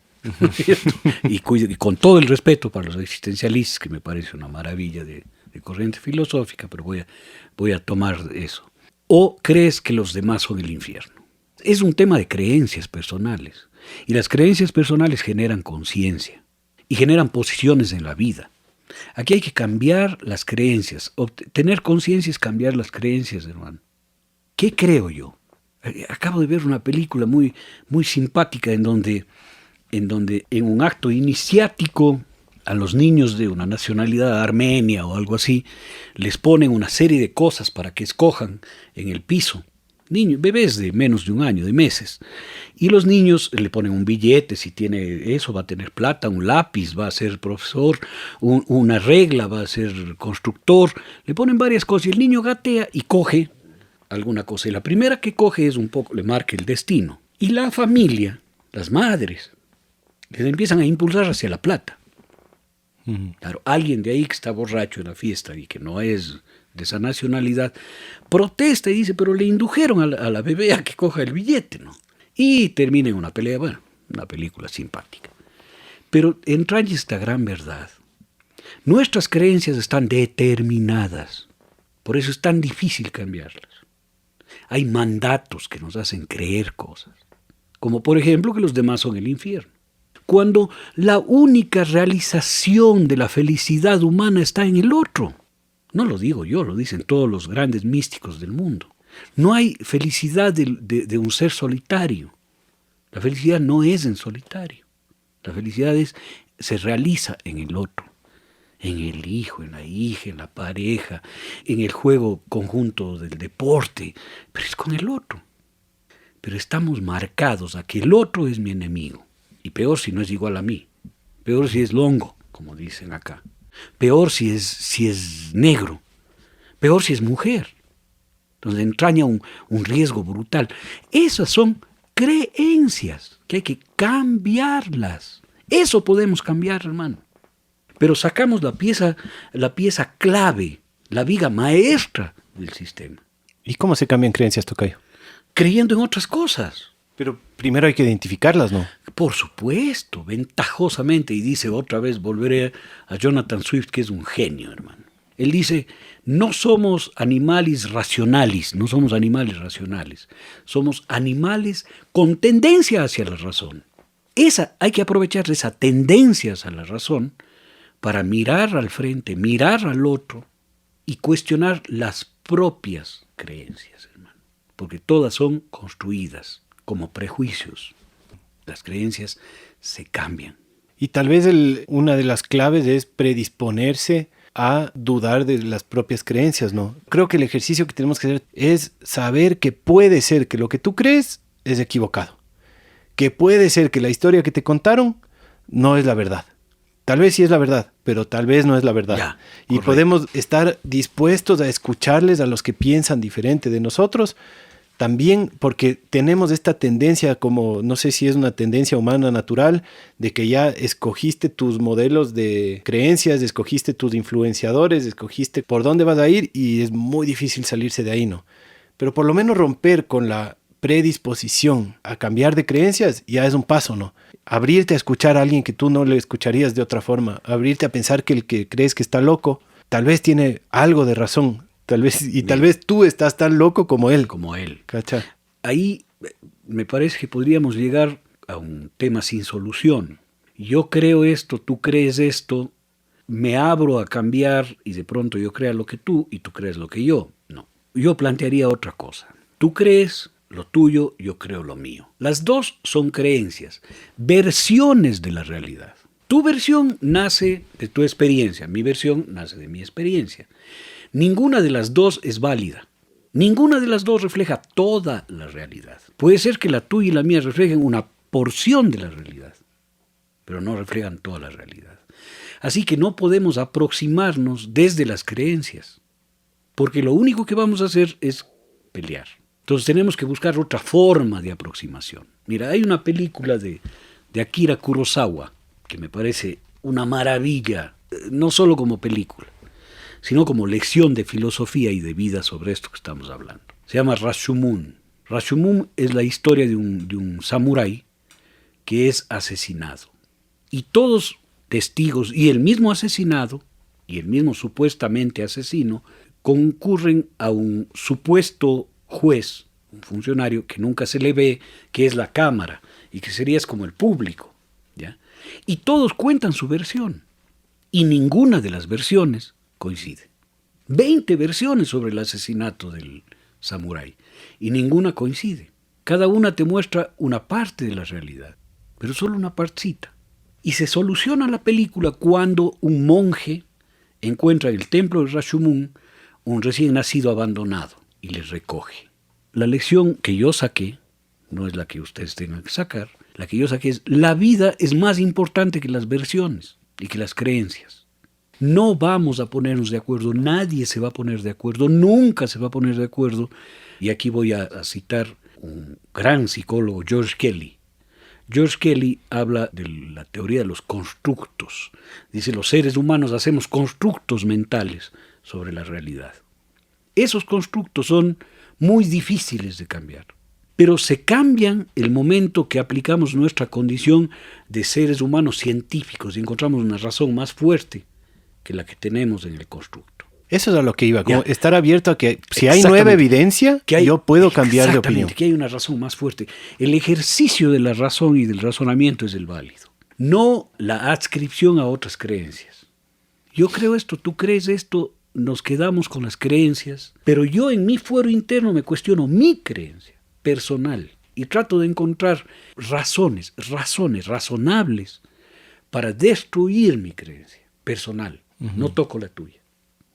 y con todo el respeto para los existencialistas, que me parece una maravilla de corriente filosófica, pero voy a tomar eso. O crees que los demás son el infierno. Es un tema de creencias personales, y las creencias personales generan conciencia, y generan posiciones en la vida. Aquí hay que cambiar las creencias. Tener conciencia es cambiar las creencias, hermano. ¿Qué creo yo? Acabo de ver una película muy, muy simpática en donde en un acto iniciático a los niños de una nacionalidad armenia o algo así, les ponen una serie de cosas para que escojan en el piso. Bebés de menos de un año, de meses. Y los niños le ponen un billete, si tiene eso va a tener plata, un lápiz va a ser profesor, una regla va a ser constructor. Le ponen varias cosas y el niño gatea y coge alguna cosa. Y la primera que coge es un poco, le marca el destino. Y la familia, las madres, les empiezan a impulsar hacia la plata. Claro, alguien de ahí que está borracho en la fiesta y que no es de esa nacionalidad, protesta y dice, pero le indujeron a la bebé a que coja el billete, ¿no? Y termina en una pelea, bueno, una película simpática. Pero entraña esta gran verdad. Nuestras creencias están determinadas, por eso es tan difícil cambiarlas. Hay mandatos que nos hacen creer cosas, como por ejemplo que los demás son el infierno. Cuando la única realización de la felicidad humana está en el otro. No lo digo yo, lo dicen todos los grandes místicos del mundo. No hay felicidad de un ser solitario. La felicidad no es en solitario. La felicidad se realiza en el otro, en el hijo, en la hija, en la pareja, en el juego conjunto del deporte, pero es con el otro. Pero estamos marcados a que el otro es mi enemigo. Y peor si no es igual a mí. Peor si es longo, como dicen acá. Peor si es negro. Peor si es mujer. Entonces entraña un riesgo brutal. Esas son creencias que hay que cambiarlas. Eso podemos cambiar, hermano. Pero sacamos la pieza clave, la viga maestra del sistema. ¿Y cómo se cambian creencias, tocayo? Creyendo en otras cosas. Pero primero hay que identificarlas, ¿no? Por supuesto, ventajosamente. Y dice otra vez, volveré a Jonathan Swift, que es un genio, hermano. Él dice, no somos animales racionales, somos animales con tendencia hacia la razón. Hay que aprovechar esa tendencia hacia la razón para mirar al frente, mirar al otro y cuestionar las propias creencias, hermano. Porque todas son construidas como prejuicios. Las creencias se cambian. Y tal vez una de las claves es predisponerse a dudar de las propias creencias, ¿no? Creo que el ejercicio que tenemos que hacer es saber que puede ser que lo que tú crees es equivocado. Que puede ser que la historia que te contaron no es la verdad. Tal vez sí es la verdad, pero tal vez no es la verdad. Ya, y correcto. podemos estar dispuestos a escucharles a los que piensan diferente de nosotros, también porque tenemos esta tendencia, como no sé si es una tendencia humana natural, de que ya escogiste tus modelos de creencias, escogiste tus influenciadores, escogiste por dónde vas a ir y es muy difícil salirse de ahí, ¿no? Pero por lo menos romper con la predisposición a cambiar de creencias ya es un paso, ¿no? Abrirte a escuchar a alguien que tú no le escucharías de otra forma, abrirte a pensar que el que crees que está loco, tal vez tiene algo de razón. Tal vez tú estás tan loco como él. Como él. ¿Cacha? Ahí me parece que podríamos llegar a un tema sin solución. Yo creo esto, tú crees esto, me abro a cambiar y de pronto yo crea lo que tú y tú crees lo que yo. No, yo plantearía otra cosa. Tú crees lo tuyo, yo creo lo mío. Las dos son creencias, versiones de la realidad. Tu versión nace de tu experiencia, mi versión nace de mi experiencia. Ninguna de las dos es válida. Ninguna de las dos refleja toda la realidad. Puede ser que la tuya y la mía reflejen una porción de la realidad, pero no reflejan toda la realidad. Así que no podemos aproximarnos desde las creencias, porque lo único que vamos a hacer es pelear. Entonces tenemos que buscar otra forma de aproximación. Mira, hay una película de Akira Kurosawa que me parece una maravilla, no solo como película, sino como lección de filosofía y de vida sobre esto que estamos hablando. Se llama Rashomon. Rashomon es la historia de un samurái que es asesinado. Y todos testigos y el mismo asesinado y el mismo supuestamente asesino concurren a un supuesto juez, un funcionario que nunca se le ve, que es la cámara y que sería como el público, ¿ya? Y todos cuentan su versión y ninguna de las versiones coincide. 20 versiones sobre el asesinato del samurái y ninguna coincide. Cada una te muestra una parte de la realidad, pero solo una partecita. Y se soluciona la película cuando un monje encuentra en el templo de Rashomon un recién nacido abandonado y le recoge. La lección que yo saqué, no es la que ustedes tengan que sacar, la que yo saqué es: la vida es más importante que las versiones y que las creencias. No vamos a ponernos de acuerdo, nadie se va a poner de acuerdo, nunca se va a poner de acuerdo. Y aquí voy a citar un gran psicólogo, George Kelly. George Kelly habla de la teoría de los constructos. Dice, los seres humanos hacemos constructos mentales sobre la realidad. Esos constructos son muy difíciles de cambiar, pero se cambian el momento que aplicamos nuestra condición de seres humanos científicos y encontramos una razón más fuerte que la que tenemos en el constructo. Eso es a lo que iba, como estar abierto a que si hay nueva evidencia, yo puedo cambiar de opinión. Que hay una razón más fuerte. El ejercicio de la razón y del razonamiento es el válido, no la adscripción a otras creencias. Yo creo esto, tú crees esto, nos quedamos con las creencias, pero yo en mi fuero interno me cuestiono mi creencia personal y trato de encontrar razones razonables para destruir mi creencia personal. No toco la tuya.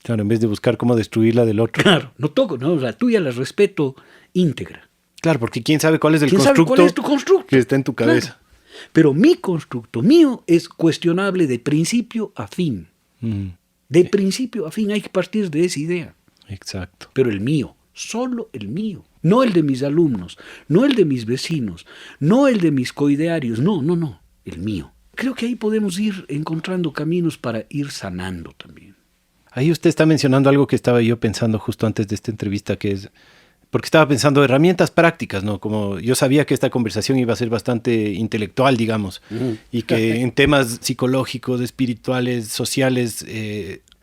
Claro, en vez de buscar cómo destruir la del otro. Claro, no toco, no, la tuya la respeto íntegra. Claro, porque quién sabe cuál es el ¿Quién sabe constructo, cuál es tu constructo? Que está en tu cabeza. Claro. Pero mi constructo mío es cuestionable de principio a fin. De principio a fin hay que partir de esa idea. Exacto. Pero el mío, solo el mío. No el de mis alumnos, no el de mis vecinos, no el de mis coidearios, no, el mío. Creo que ahí podemos ir encontrando caminos para ir sanando también. Ahí usted está mencionando algo que estaba yo pensando justo antes de esta entrevista, que es, porque estaba pensando herramientas prácticas, ¿no? Como yo sabía que esta conversación iba a ser bastante intelectual, digamos, y que en temas psicológicos, espirituales, sociales,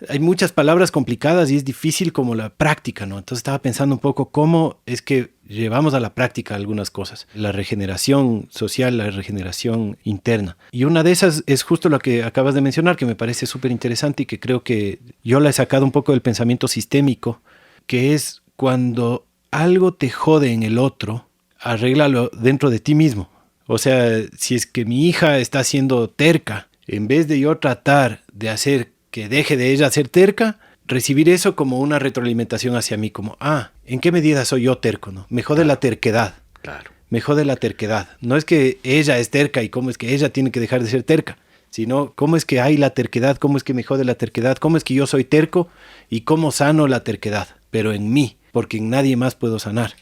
hay muchas palabras complicadas y es difícil como la práctica, ¿no? Entonces estaba pensando un poco cómo es que llevamos a la práctica algunas cosas. La regeneración social, la regeneración interna. Y una de esas es justo lo que acabas de mencionar, que me parece súper interesante y que creo que yo la he sacado un poco del pensamiento sistémico, que es cuando algo te jode en el otro, arréglalo dentro de ti mismo. O sea, si es que mi hija está siendo terca, en vez de yo tratar de hacer que deje de ella ser terca, recibir eso como una retroalimentación hacia mí, como, ¿en qué medida soy yo terco? ¿No? Me jode la terquedad. Claro. Me jode la terquedad. No es que ella es terca y cómo es que ella tiene que dejar de ser terca, sino cómo es que hay la terquedad, cómo es que me jode la terquedad, cómo es que yo soy terco y cómo sano la terquedad, pero en mí, porque en nadie más puedo sanar.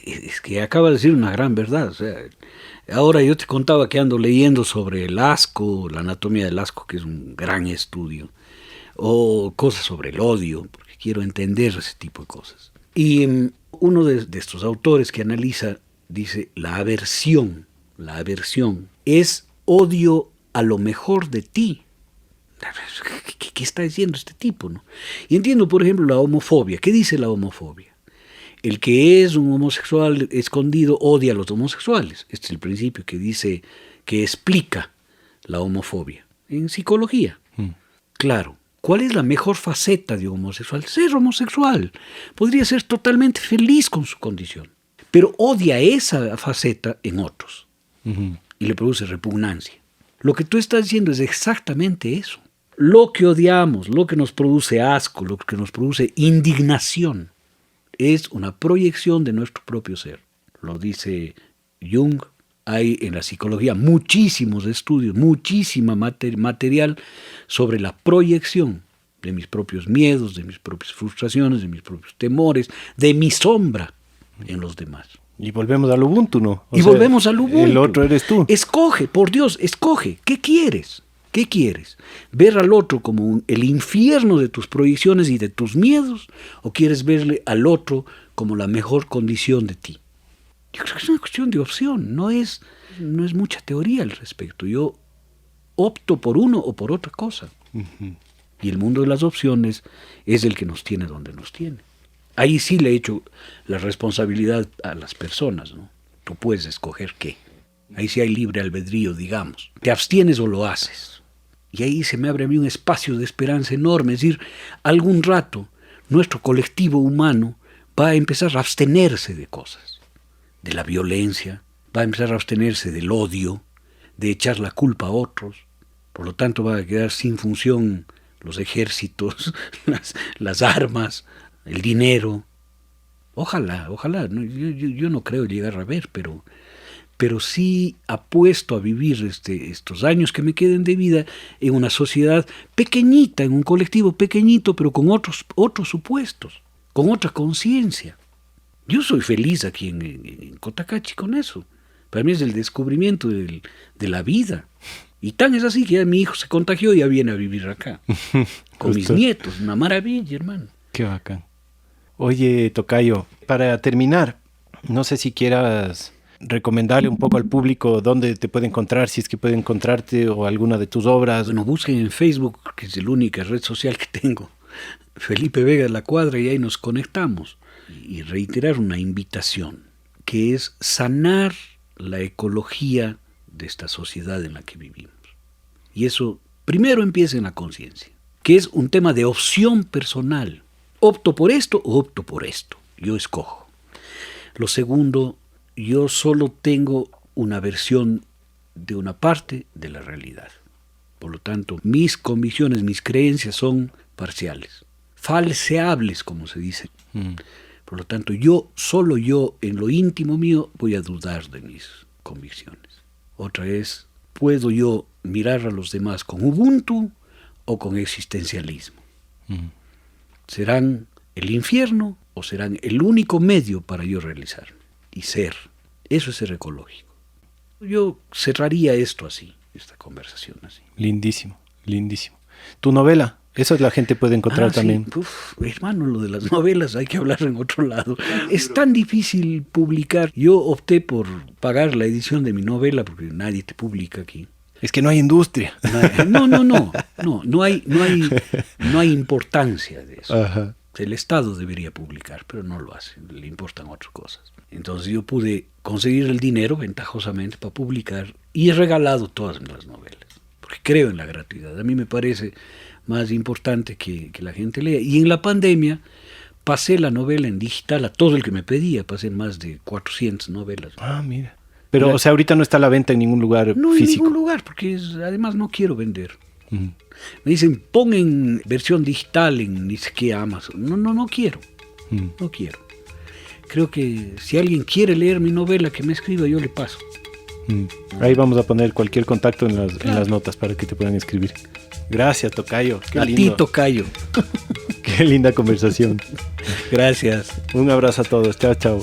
Es que acaba de decir una gran verdad. O sea, ahora yo te contaba que ando leyendo sobre el asco, la anatomía del asco, que es un gran estudio, o cosas sobre el odio, porque quiero entender ese tipo de cosas. Y uno de estos autores que analiza dice, la aversión es odio a lo mejor de ti. ¿Qué está diciendo este tipo, no? Y entiendo, por ejemplo, la homofobia. ¿Qué dice la homofobia? El que es un homosexual escondido odia a los homosexuales. Este es el principio que dice, que explica la homofobia en psicología. Claro. ¿Cuál es la mejor faceta de un homosexual? Ser homosexual. Podría ser totalmente feliz con su condición. Pero odia esa faceta en otros. Y le produce repugnancia. Lo que tú estás diciendo es exactamente eso. Lo que odiamos, lo que nos produce asco, lo que nos produce indignación, es una proyección de nuestro propio ser. Lo dice Jung. Hay en la psicología muchísimos estudios, muchísima material sobre la proyección de mis propios miedos, de mis propias frustraciones, de mis propios temores, de mi sombra en los demás. Y volvemos al Ubuntu, ¿no? Volvemos al Ubuntu. El otro eres tú. Escoge, por Dios, escoge. ¿Qué quieres? ¿Qué quieres? ¿Ver al otro como el infierno de tus proyecciones y de tus miedos? ¿O quieres verle al otro como la mejor condición de ti? Yo creo que es una cuestión de opción, no es mucha teoría al respecto. Yo opto por uno o por otra cosa. Y el mundo de las opciones es el que nos tiene donde nos tiene. Ahí sí le echo la responsabilidad a las personas, ¿no? Tú puedes escoger qué. Ahí sí hay libre albedrío, digamos. ¿Te abstienes o lo haces? Y ahí se me abre a mí un espacio de esperanza enorme. Es decir, algún rato nuestro colectivo humano va a empezar a abstenerse de cosas. De la violencia, va a empezar a abstenerse del odio, de echar la culpa a otros. Por lo tanto, va a quedar sin función los ejércitos, las armas, el dinero. Ojalá. ¿no? Yo no creo llegar a ver, pero sí apuesto a vivir estos años que me queden de vida en una sociedad pequeñita, en un colectivo pequeñito, pero con otros supuestos, con otra conciencia. Yo soy feliz aquí en Cotacachi con eso. Para mí es el descubrimiento de la vida. Y tan es así que ya mi hijo se contagió y ya viene a vivir acá. Con mis nietos. Una maravilla, hermano. Qué bacán. Oye, tocayo, para terminar, no sé si quieras recomendarle un poco al público dónde te puede encontrar, si es que puede encontrarte o alguna de tus obras. Bueno, busquen en Facebook, que es la única red social que tengo. Felipe Vega de la Cuadra, y ahí nos conectamos. Y reiterar una invitación, que es sanar la ecología de esta sociedad en la que vivimos. Y eso primero empieza en la conciencia. que es un tema de opción personal. Opto por esto o opto por esto. Yo escojo. Lo segundo, yo solo tengo una versión de una parte de la realidad. Por lo tanto, mis convicciones, mis creencias son parciales, falseables, como se dice. Por lo tanto, solo yo, en lo íntimo mío, voy a dudar de mis convicciones. Otra es, ¿puedo yo mirar a los demás con Ubuntu o con existencialismo? ¿Serán el infierno o serán el único medio para yo realizarme y ser? Eso es ser ecológico. Yo cerraría esto así, esta conversación así. Lindísimo, lindísimo. ¿Tu novela? Eso la gente puede encontrar también. Sí. Hermano, lo de las novelas hay que hablar en otro lado. Es tan difícil publicar. Yo opté por pagar la edición de mi novela porque nadie te publica aquí. Es que no hay industria. No hay importancia de eso. Ajá. El Estado debería publicar, pero no lo hace, le importan otras cosas. Entonces yo pude conseguir el dinero ventajosamente para publicar y he regalado todas las novelas, porque creo en la gratuidad. A mí me parece más importante que la gente lea. Y en la pandemia pasé la novela en digital a todo el que me pedía, pasé más de 400 novelas. Ah, mira. Pero, o sea, ahorita no está a la venta en ningún lugar no físico. En ningún lugar, porque además no quiero vender. Me dicen, pon en versión digital en ni siquiera Amazon. No quiero. No quiero. Creo que si alguien quiere leer mi novela, que me escriba, yo le paso. Ahí vamos a poner cualquier contacto en las notas para que te puedan escribir. Gracias, tocayo. A ti, tocayo. Qué linda conversación. Gracias. Un abrazo a todos. Chao, chao.